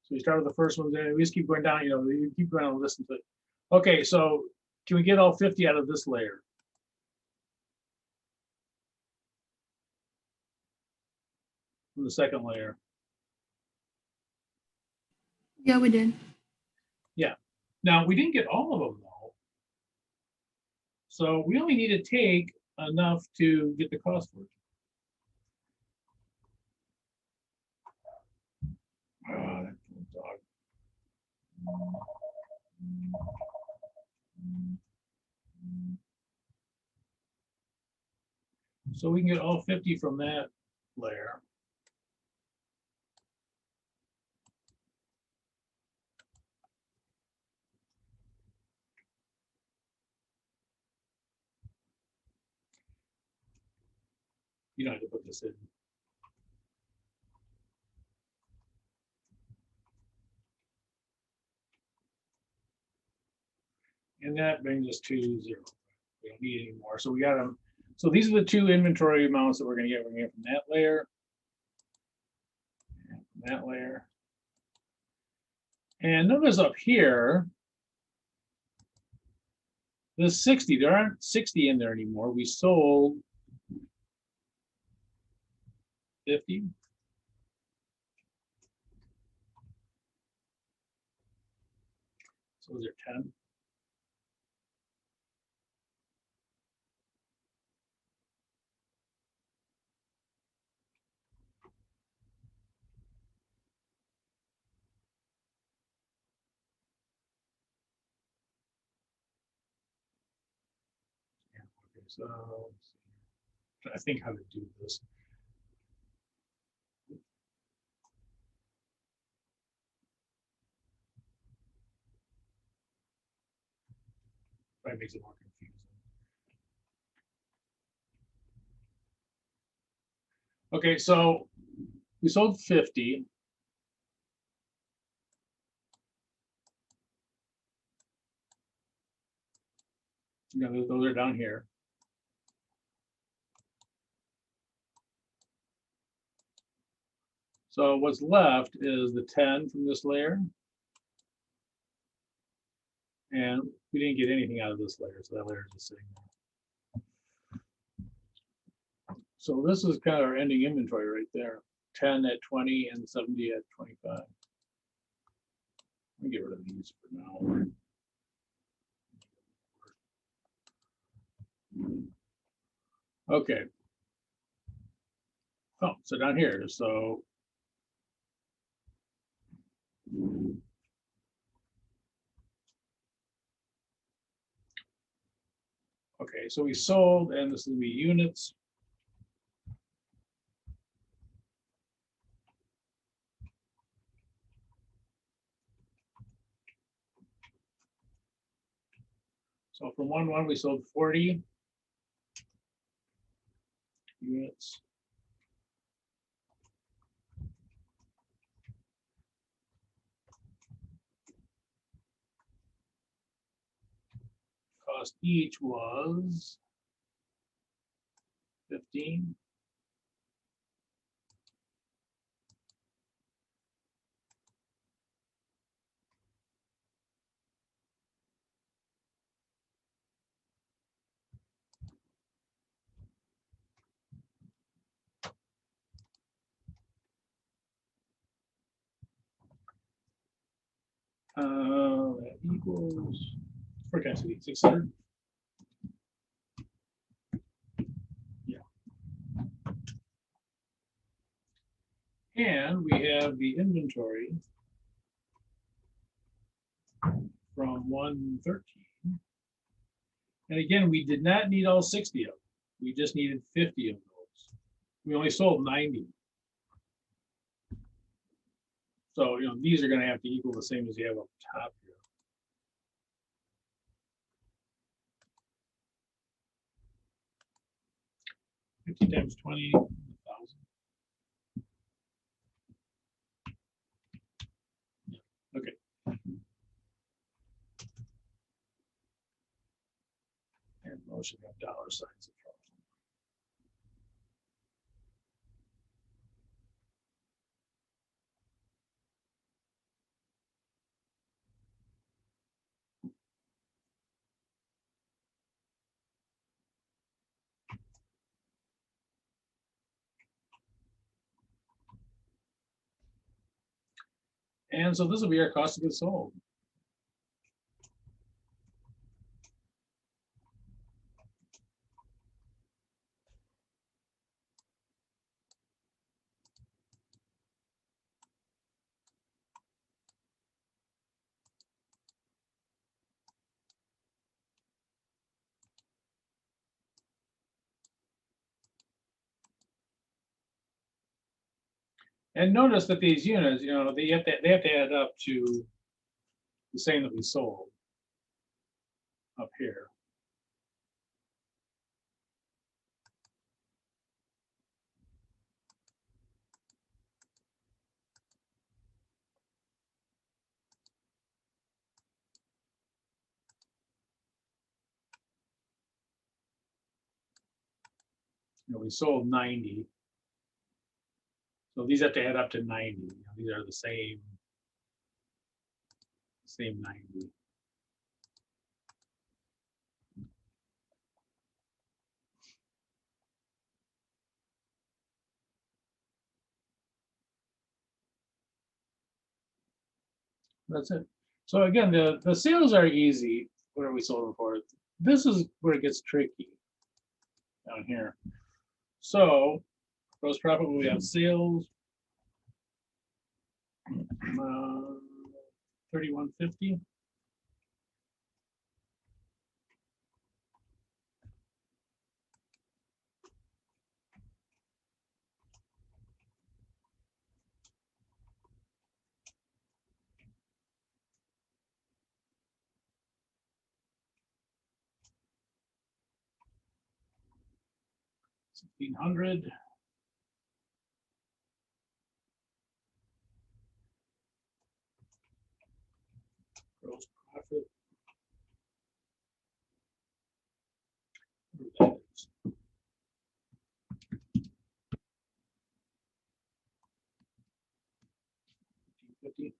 So we start with the first ones in. We just keep going down. You know, you keep going and listen to it. Okay, so can we get all 50 out of this layer? From the second layer. Yeah, we did. Yeah. Now we didn't get all of them though. So we only need to take enough to get the cost for it. Oh, that little dog. So we can get all 50 from that layer. You don't have to put this in. And that brings us to 0. We don't need any more. So we got them. So these are the two inventory amounts that we're going to get. We're going to get from that layer, and from that layer. And notice up here, the 60, there aren't 60 in there anymore. We sold 50. So those are 10. Yeah, okay, so I think how to do this. Probably makes it more confusing. Okay, so we sold 50. You know, those are down here. So what's left is the 10 from this layer. And we didn't get anything out of this layer, so that layer is just sitting there. So this is kind of our ending inventory right there. 10 at 20 and 70 at 25. Let me get rid of these for now. Okay. Oh, so down here, so okay, so we sold, and this will be units. So from 1-1, we sold 40 units. Cost each was 15. That equals, what can I see, 600? Yeah. And we have the inventory from 113. And again, we did not need all 60 of them. We just needed 50 of those. We only sold 90. So, these are going to have to equal the same as you have up top here. $50 times 20, 1,000. Okay. And those should have dollar signs in front of them. And so this will be our cost of goods sold. And notice that these units, they have to add up to the same that we sold up here. We sold 90. So these have to add up to 90. These are the same 90. That's it. So again, the sales are easy. What are we sold them for? This is where it gets tricky down here. So gross profit, we have sales, 3150. $1,600. Gross profit. Where that is. $1,550.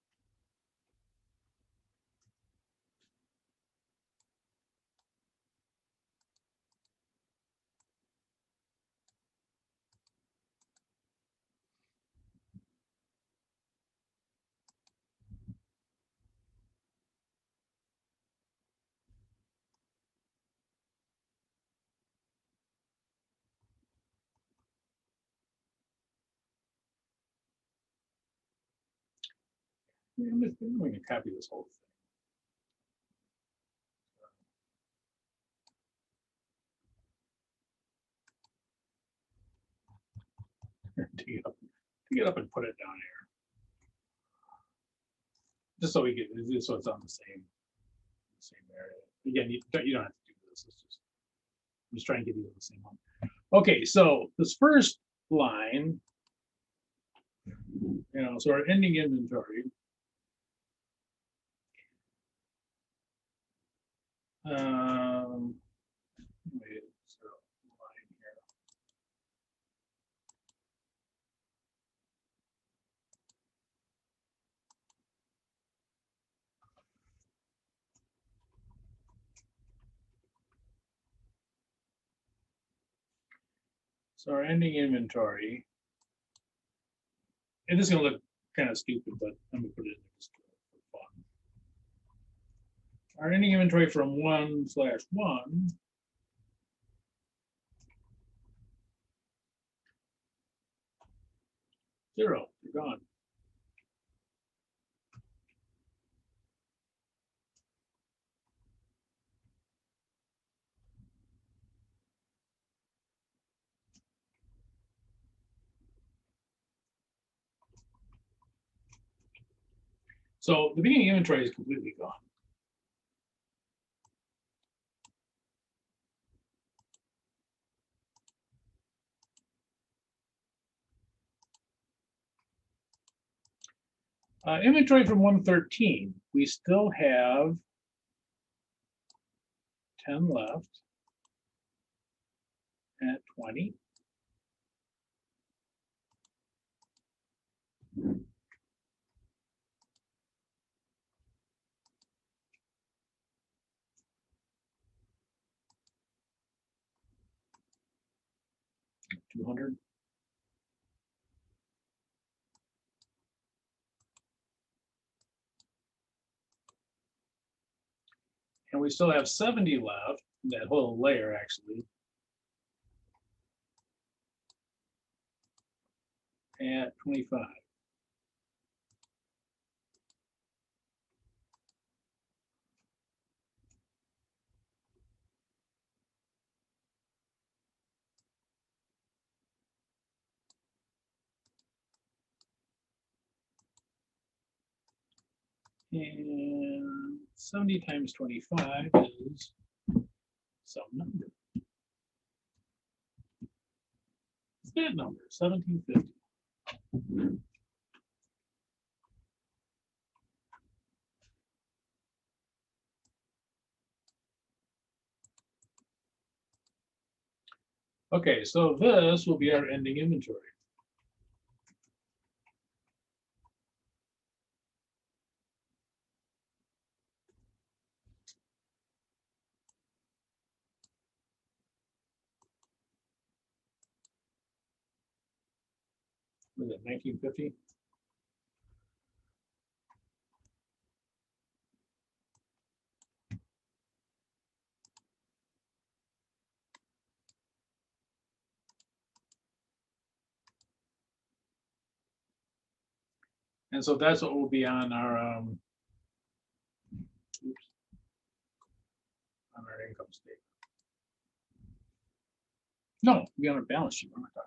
I'm going to copy this whole thing. Take it up and put it down here. Just so we get, so it's on the same area. Again, you don't have to do this. I'm just trying to get you the same one. Okay, so this first line, so our ending inventory. Wait, so line here. So our ending inventory, and this is going to look kind of stupid, but I'm going to put it in just for fun. Our ending inventory from 1/1 0, they're gone. So the beginning inventory is completely gone. Inventory from 113, we still have 10 left at 20. $200. And we still have 70 left, that whole layer actually, at 25. And 70 times 25 is some number. It's that number, 1750. Okay, so this will be our ending inventory. Was it 1950? And so that's what will be on our oops, on our income statement. No, it'll be on our balance sheet. What am I talking about?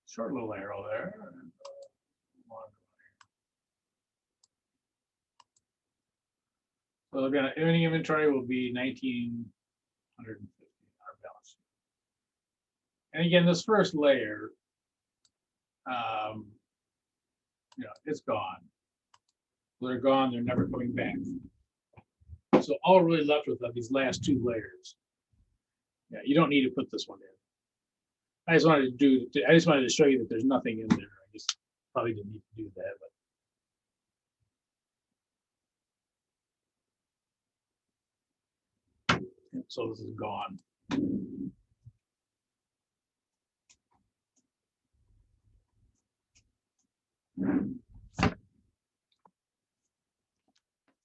Short little arrow there. And, long. So the earning inventory will be 1950 on our balance sheet. And again, this first layer, it's gone. They're gone, they're never coming back. So all we're really left with are these last two layers. Yeah, you don't need to put this one in. I just wanted to show you that there's nothing in there. I just probably didn't need to do that, but so this is gone.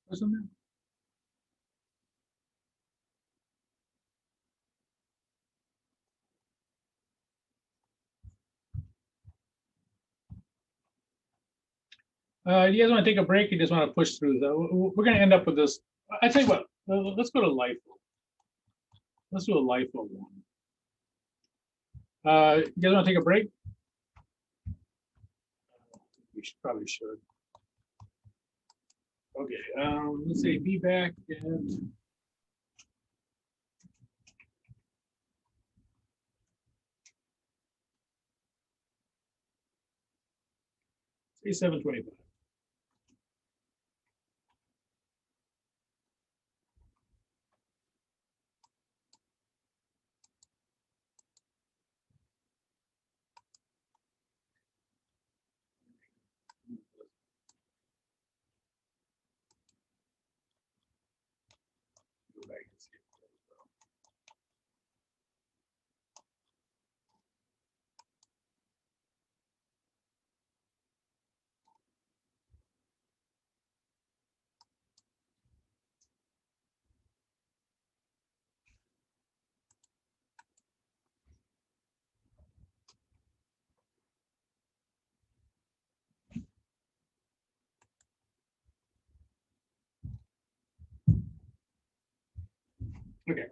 What's in there? You guys want to take a break? You just want to push through? We're going to end up with this. I tell you what, let's go to LIFO. Let's do a LIFO one. You guys want to take a break? We probably should. Okay, let's say be back at say 7:25. Go back and see if it goes well. Okay.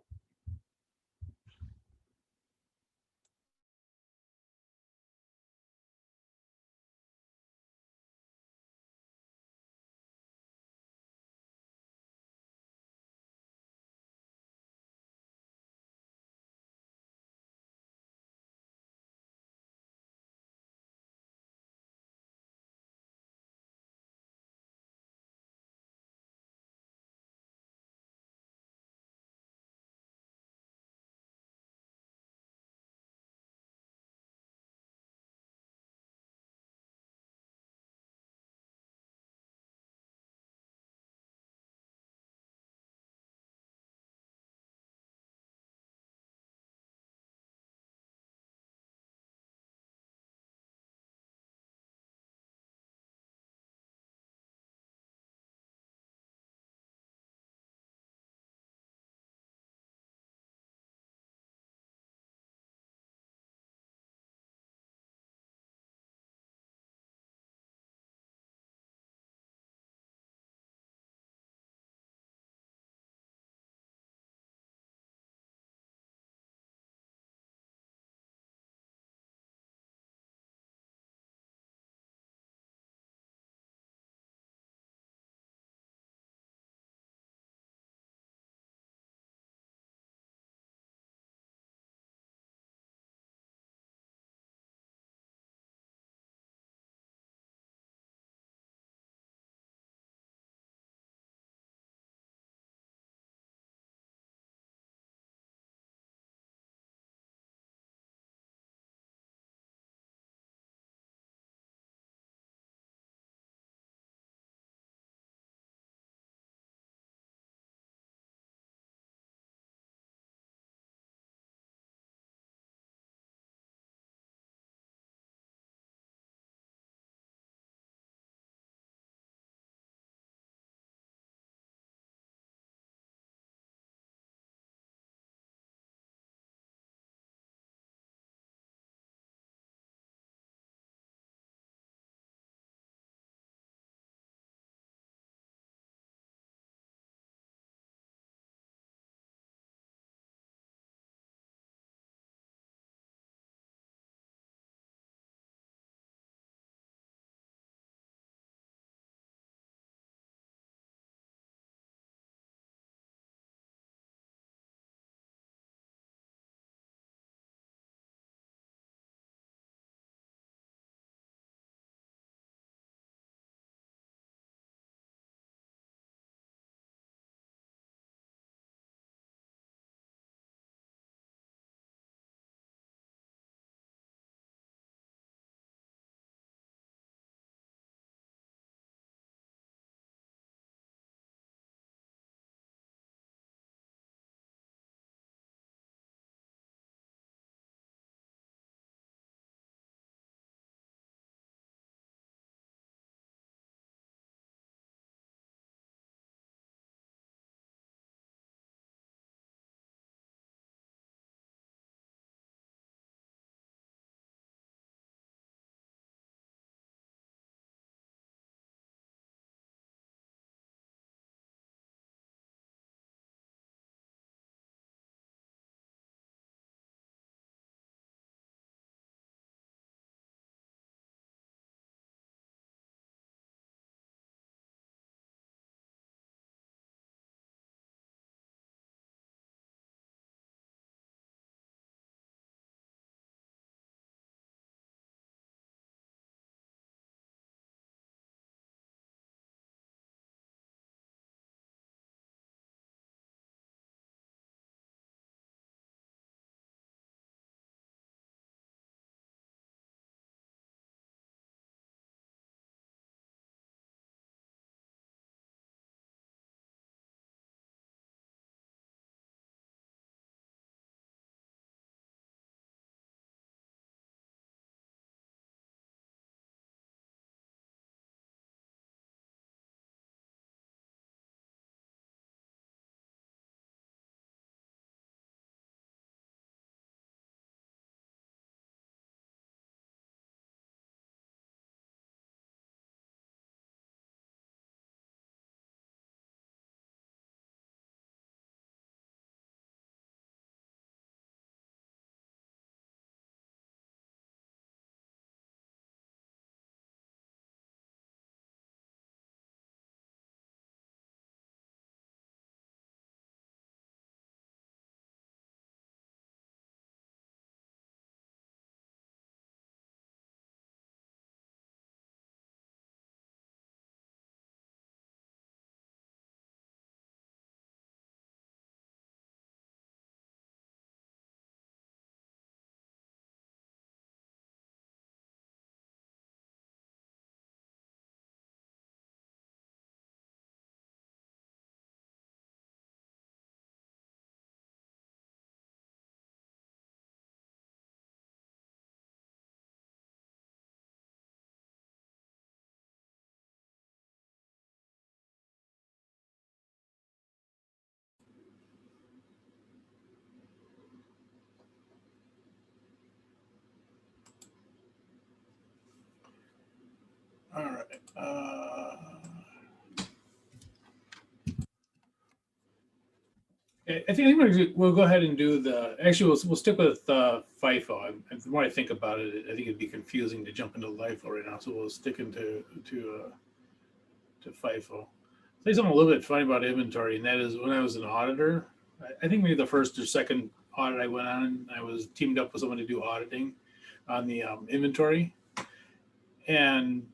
I think we'll go ahead and do the. Actually, we'll stick with FIFO. The more I think about it, I think it'd be confusing to jump into LIFO right now. So we'll stick into to FIFO. I'll say something a little bit funny about inventory, and that is when I was an auditor. I think maybe the first or second audit I went on, I was teamed up with someone to do auditing on the inventory, and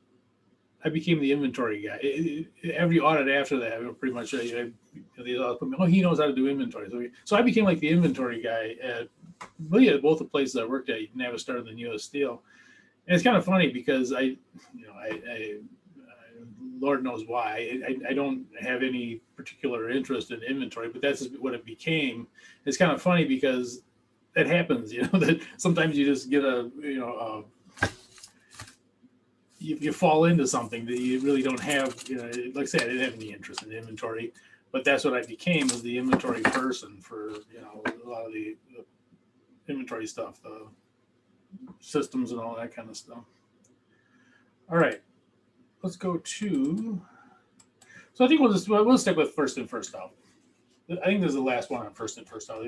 I became the inventory guy. Every audit after that, pretty much, they all put me, oh, he knows how to do inventory. So I became like the inventory guy at really at both the places I worked at, Navistar and then U.S. Steel. And it's kind of funny because I Lord knows why, I don't have any particular interest in inventory, but that's what it became. It's kind of funny because that happens, that sometimes you just get you fall into something that you really don't have, like I said, I didn't have any interest in inventory, but that's what I became, was the inventory person for, a lot of the inventory stuff, the systems and all that kind of stuff. All right, let's go to, so I think we'll stick with first in, first out. I think this is the last one on first in, first out.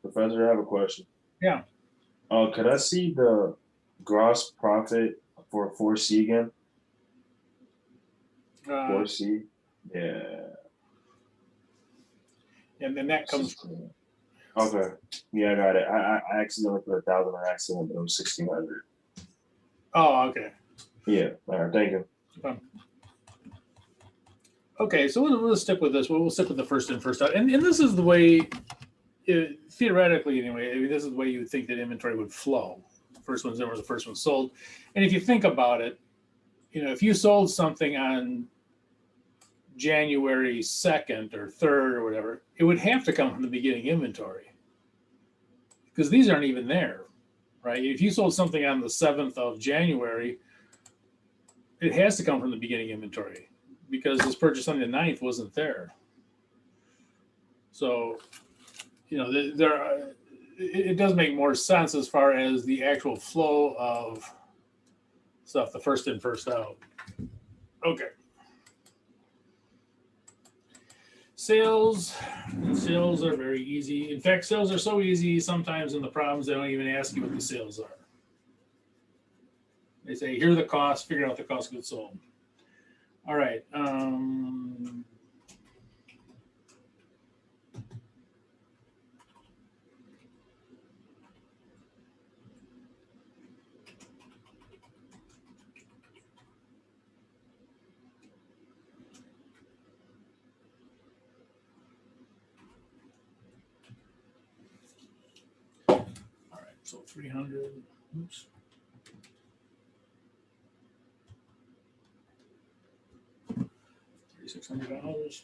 Professor, I have a question. Yeah. Could I see the gross profit for 4C again? 4C? Yeah. And then that comes. Okay. Yeah, I got it. I accidentally put 1,000 on accident, but it was 1,600. Oh, okay. Yeah. All right. Thank you. Okay, so we'll stick with this. We'll stick with the first in, first out. And this is the way, theoretically anyway, this is the way you would think that inventory would flow. The first one's in where the first one's sold. And if you think about it, if you sold something on January 2nd or 3rd or whatever, it would have to come from the beginning inventory because these aren't even there, right? If you sold something on the 7th of January, it has to come from the beginning inventory because this purchase on the 9th wasn't there. So, it does make more sense as far as the actual flow of stuff, the first in, first out. Okay. Sales are very easy. In fact, sales are so easy sometimes in the problems they don't even ask you what the sales are. They say, here are the costs, figure out the cost of goods sold. All right. So 300, oops. $3,600.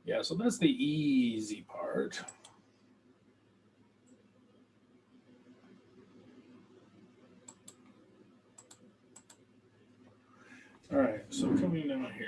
Yeah, so that's the easy part. All right, so coming down here.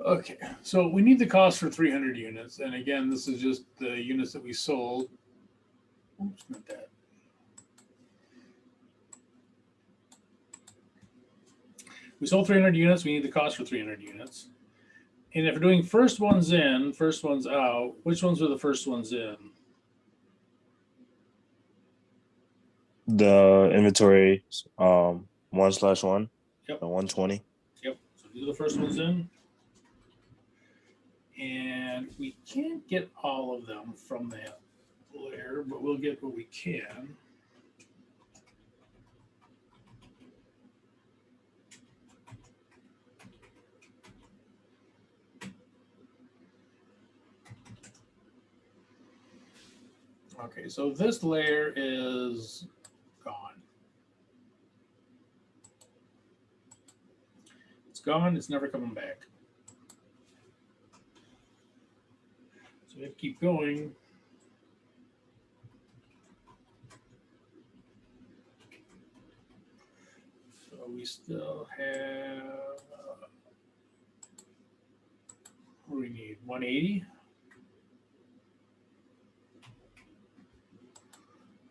Okay, so we need the cost for 300 units. And again, this is just the units that we sold. Oops, not that. We sold 300 units. We need the cost for 300 units. And if we're doing first ones in, first ones out, which ones are the first ones in? The inventory 1/1. Yep. 120. Yep. So these are the first ones in. And we can't get all of them from that layer, but we'll get what we can. Okay, so this layer is gone. It's gone, it's never coming back. So we have to keep going. So we still have, what do we need? 180?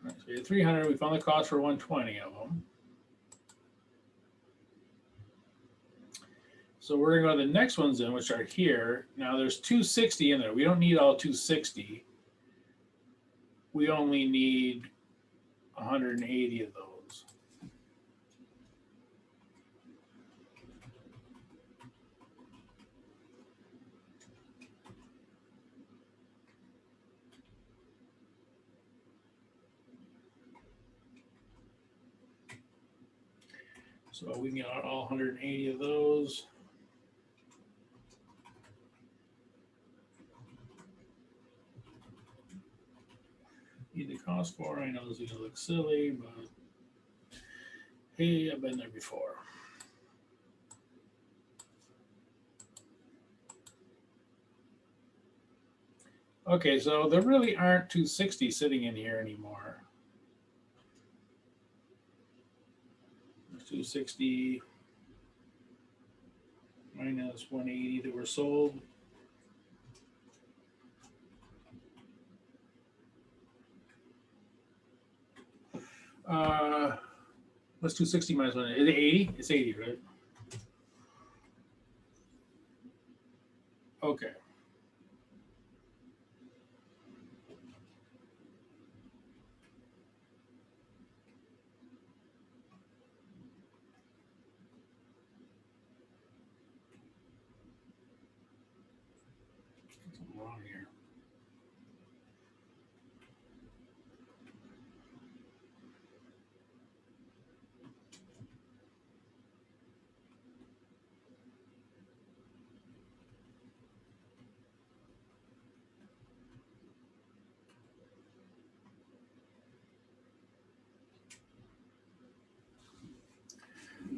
All right, so we had 300, we found the cost for 120 of them. So we're gonna go to the next ones in, which are here. Now there's 260 in there. We don't need all 260. We only need 180 of those. So we can get all 180 of those. Need the cost for. I know this is gonna look silly, but hey, I've been there before. Okay, so there really aren't 260 sitting in here anymore. There's 260 minus 180 that were sold. What's 260 minus 180? Is it 80? It's 80, right? Okay. Something wrong here.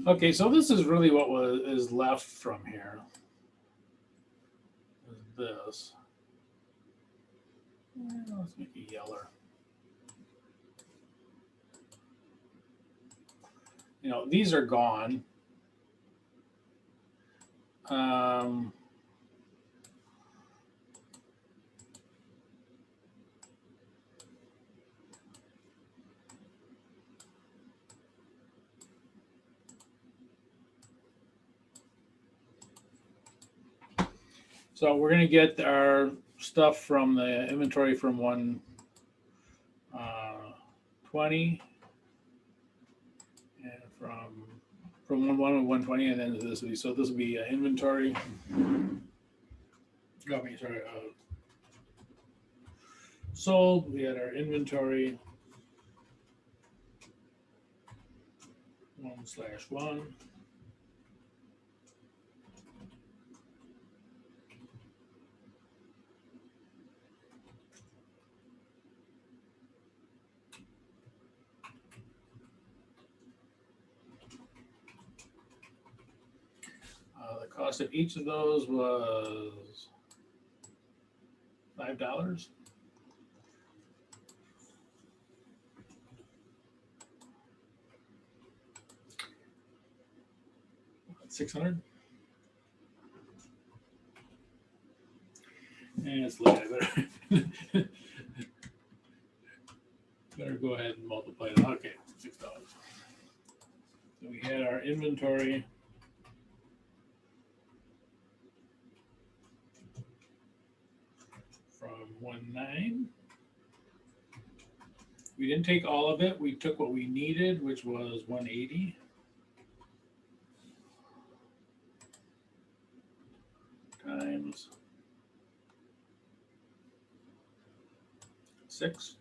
Okay, so this is really what is left from here. Is this. Let's make it yellow. You know, these are gone. So we're gonna get our stuff from the inventory from 120 and from 11 to 120, and then this will be, so this will be inventory. Got me, sorry. Sold. We had our inventory 1/1. The cost of each of those was $5. $600. And it's late. I better go ahead and multiply it. Okay, $6. So we had our inventory. From 19. We didn't take all of it. We took what we needed, which was 180. Times 6.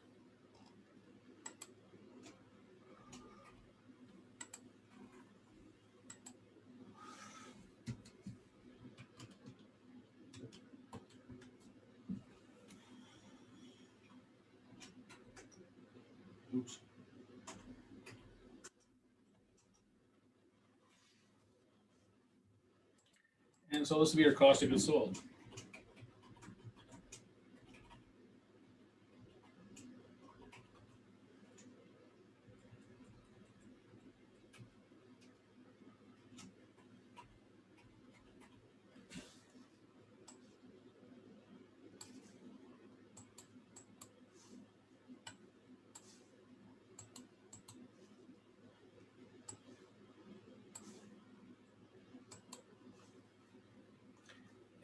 Oops. And so this will be our cost of goods sold.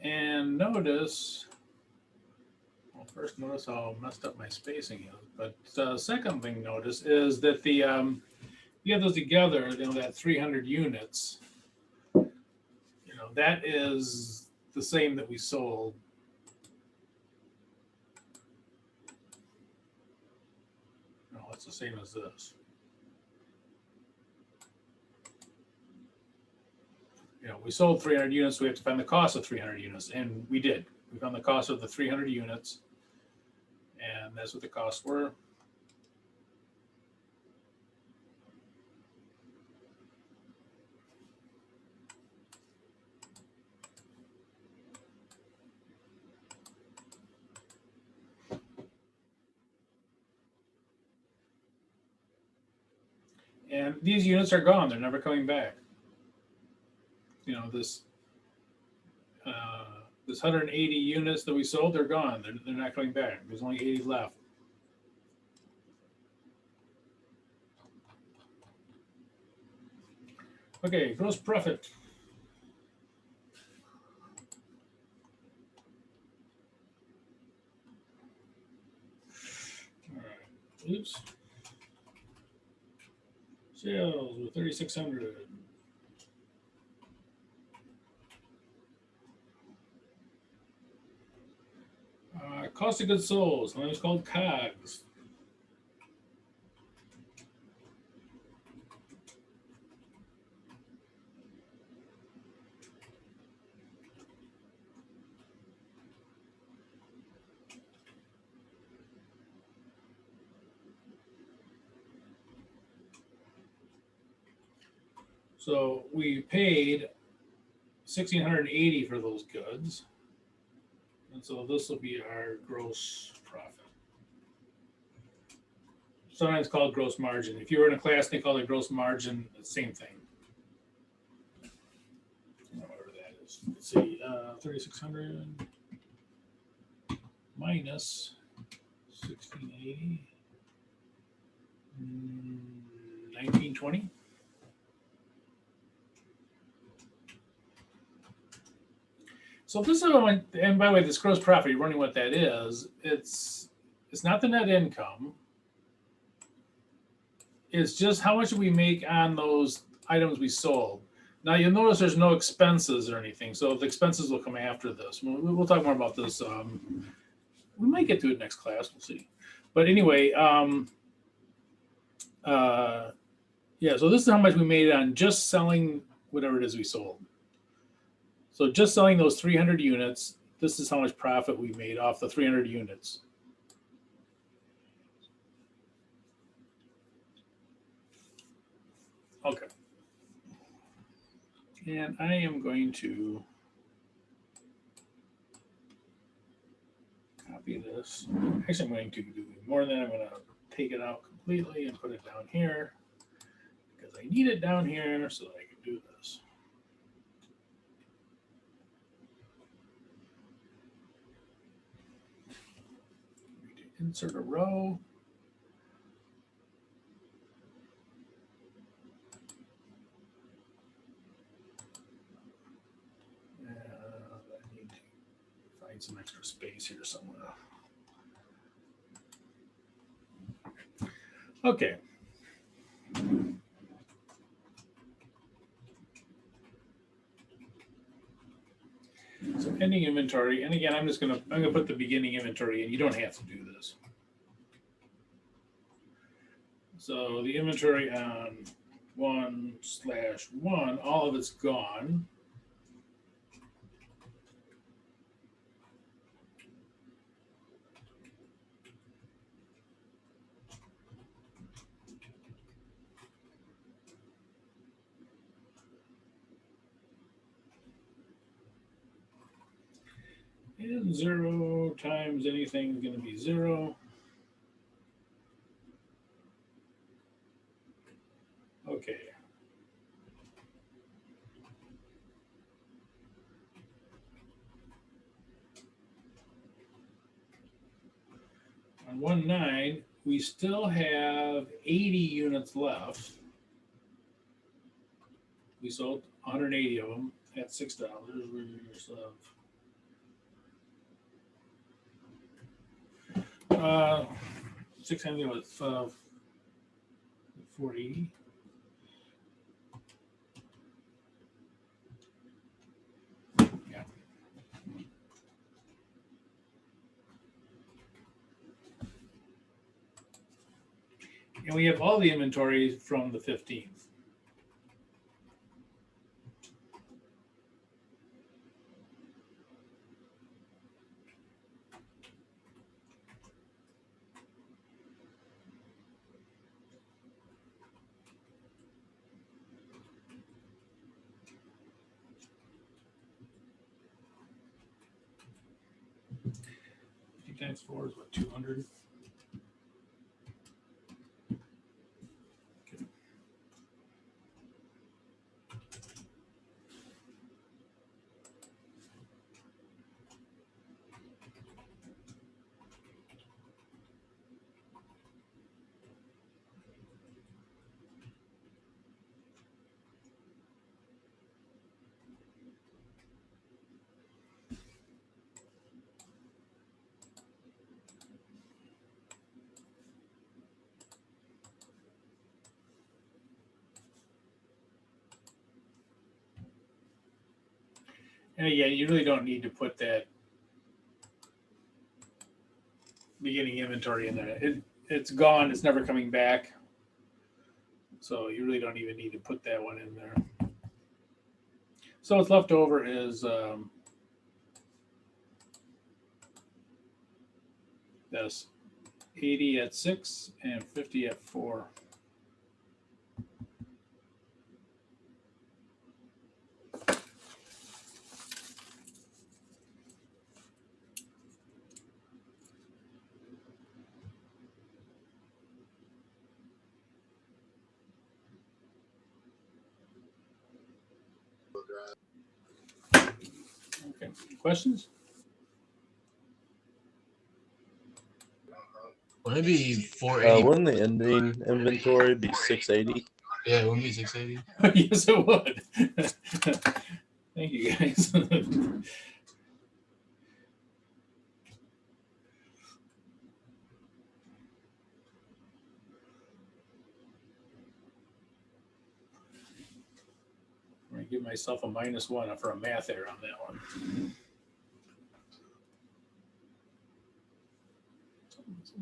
And notice, well, first notice how messed up my spacing is. But second thing notice is that the you have those together, you know, that 300 units, you know, that is the same that we sold. No, it's the same as this. You know, we sold 300 units, so we have to find the cost of 300 units, and we did. We found the cost of the 300 units, and that's what the costs were. And these units are gone. They're never coming back. You know, this 180 units that we sold, they're gone. They're not coming back. There's only 80 left. Okay, gross profit. All right. Oops. Sales were 3,600. Cost of goods sold, sometimes called COGS. So we paid 1,680 for those goods. And so this will be our gross profit. Sometimes called gross margin. If you were in a class, they call it gross margin, the same thing. Whatever that is. Let's see, 3,600 minus 1,680, 1,920. So this is, and by the way, this gross profit, you're wondering what that is. It's not the net income. It's just how much did we make on those items we sold. Now you'll notice there's no expenses or anything. So the expenses will come after this. We'll talk more about this. We might get to it next class. We'll see. But anyway, yeah. So this is how much we made on just selling whatever it is we sold. So just selling those 300 units, this is how much profit we made off the 300 units. Okay. And I am going to copy this. Actually, I'm going to do more than that. I'm going to take it out completely and put it down here because I need it down here so that I can do this. Insert a row. I need to find some extra space here somewhere. Okay. So ending inventory, and again, I'm gonna put the beginning inventory in. You don't have to do this. So the inventory on 1/1, all of it's gone. And 0 times anything is going to be 0. Okay. On 1.9, we still have 80 units left. We sold 180 of them at $6. We still have 600 was 480. Yeah. And we have all the inventory from the 15th. Times 4 is what, 200? Okay. And again, you really don't need to put that beginning inventory in there. It's gone. It's never coming back. So you really don't even need to put that one in there. So what's left over is this 80 at 6 and 50 at 4. Okay, questions? Would it be 480? Wouldn't the ending inventory be 680? Yeah, it would be 680. Yes, it would. Thank you, guys. I'm going to give myself a -1 for a math error on that one.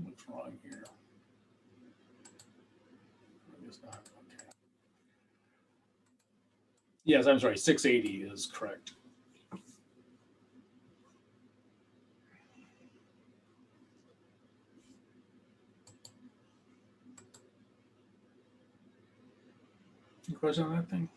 What's wrong here? I guess not. Okay. Yes, I'm sorry. 680 is correct. Any question on that thing?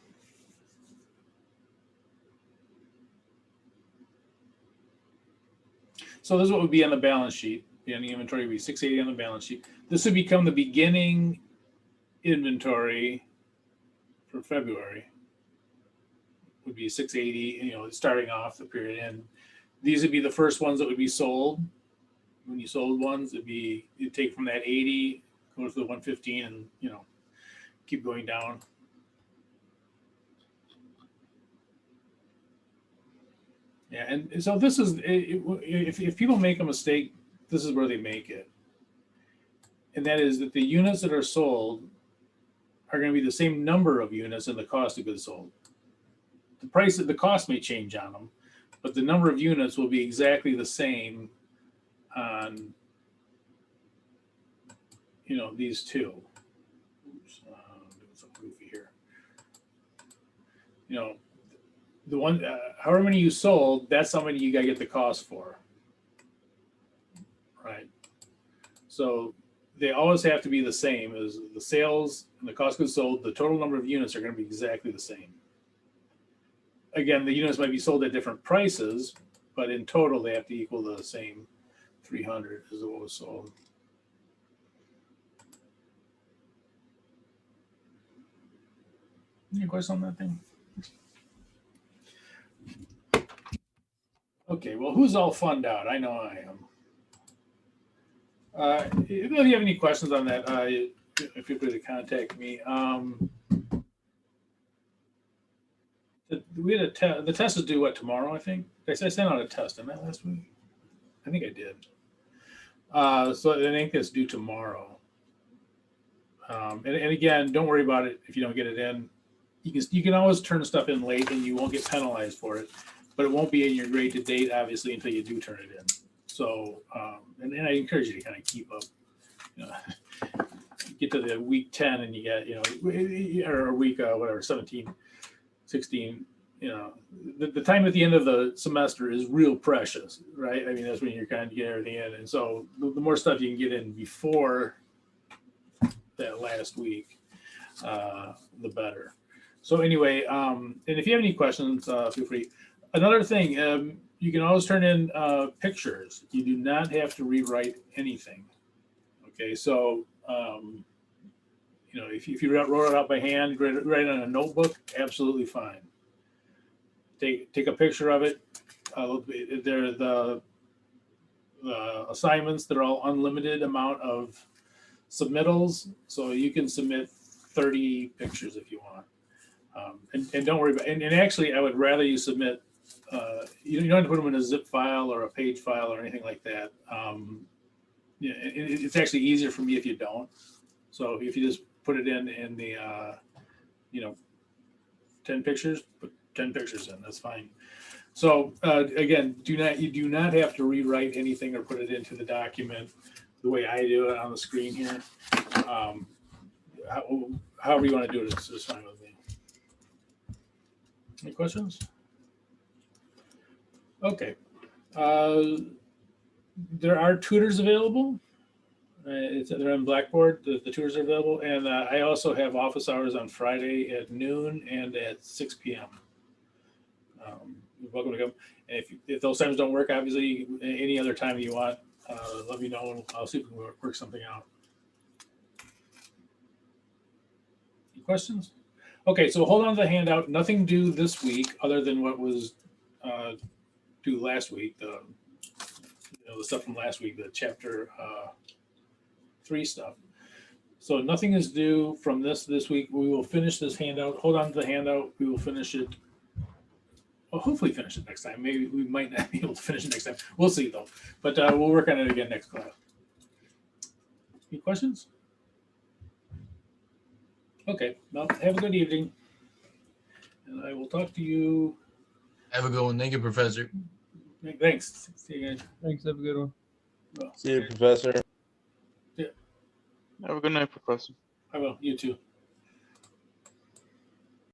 So this is what would be on the balance sheet. The ending inventory would be 680 on the balance sheet. This would become the beginning inventory for February. Would be 680, you know, starting off the period end. These would be the first ones that would be sold. When you sold ones, it'd be, you'd take from that 80, go to the 115 and, you know, keep going down. Yeah, and so this is, if people make a mistake, this is where they make it. And that is that the units that are sold are going to be the same number of units and the cost of goods sold. The price of the cost may change on them, but the number of units will be exactly the same on, you know, these two. Oops, doing something goofy here. You know, the one, however many you sold, that's how many you gotta get the cost for, right? So they always have to be the same as the sales and the cost of goods sold. The total number of units are going to be exactly the same. Again, the units might be sold at different prices, but in total they have to equal the same 300 as what was sold. Any questions on that thing? Okay, well, who's all funned out? I know I am. If you have any questions on that, feel free to contact me. We had the test is due what, tomorrow? I think I sent out a test. Am I last week? I think I did. So I think it's due tomorrow. And again, don't worry about it if you don't get it in. You can always turn stuff in late and you won't get penalized for it, but it won't be in your grade to date obviously until you do turn it in. So and I encourage you to kind of keep up. You know, get to the week 10 and you get, or week 17, 16. The time at the end of the semester is real precious, right? I mean, that's when you're kind of getting everything in, and so the more stuff you can get in before that last week, the better. So anyway, and if you have any questions, feel free. Another thing, you can always turn in pictures. You do not have to rewrite anything. Okay, so if you wrote it out by hand, write it on a notebook, absolutely fine. Take a picture of it. They're the assignments. They're all unlimited amount of submittals, so you can submit 30 pictures if you want. And don't worry about. And actually, I would rather you submit. You don't have to put them in a zip file or a page file or anything like that. It's actually easier for me if you don't. So if you just put it in the 10 pictures, put 10 pictures in. That's fine. So again, you do not have to rewrite anything or put it into the document the way I do it on the screen here. However you want to do it is fine with me. Any questions? Okay. There are tutors available. They're on Blackboard. The tutors are available, and I also have office hours on Friday at noon and at 6 p.m. You're welcome to come. And if those times don't work, obviously any other time you want, let me know and I'll see if we can work something out. Any questions? Okay, so hold on to the handout. Nothing due this week other than what was due last week. The stuff from last week, the chapter 3 stuff. So nothing is due from this week. We will finish this handout. Hold on to the handout. We will finish it. Well, hopefully finish it next time. Maybe we might not be able to finish it next time. We'll see though. But we'll work on it again next class. Any questions? Okay. Well, have a good evening. And I will talk to you. Have a good one. Thank you, Professor. Thanks. See you guys. Thanks. Have a good one. See you, Professor. Have a good night, Professor. I will. You too.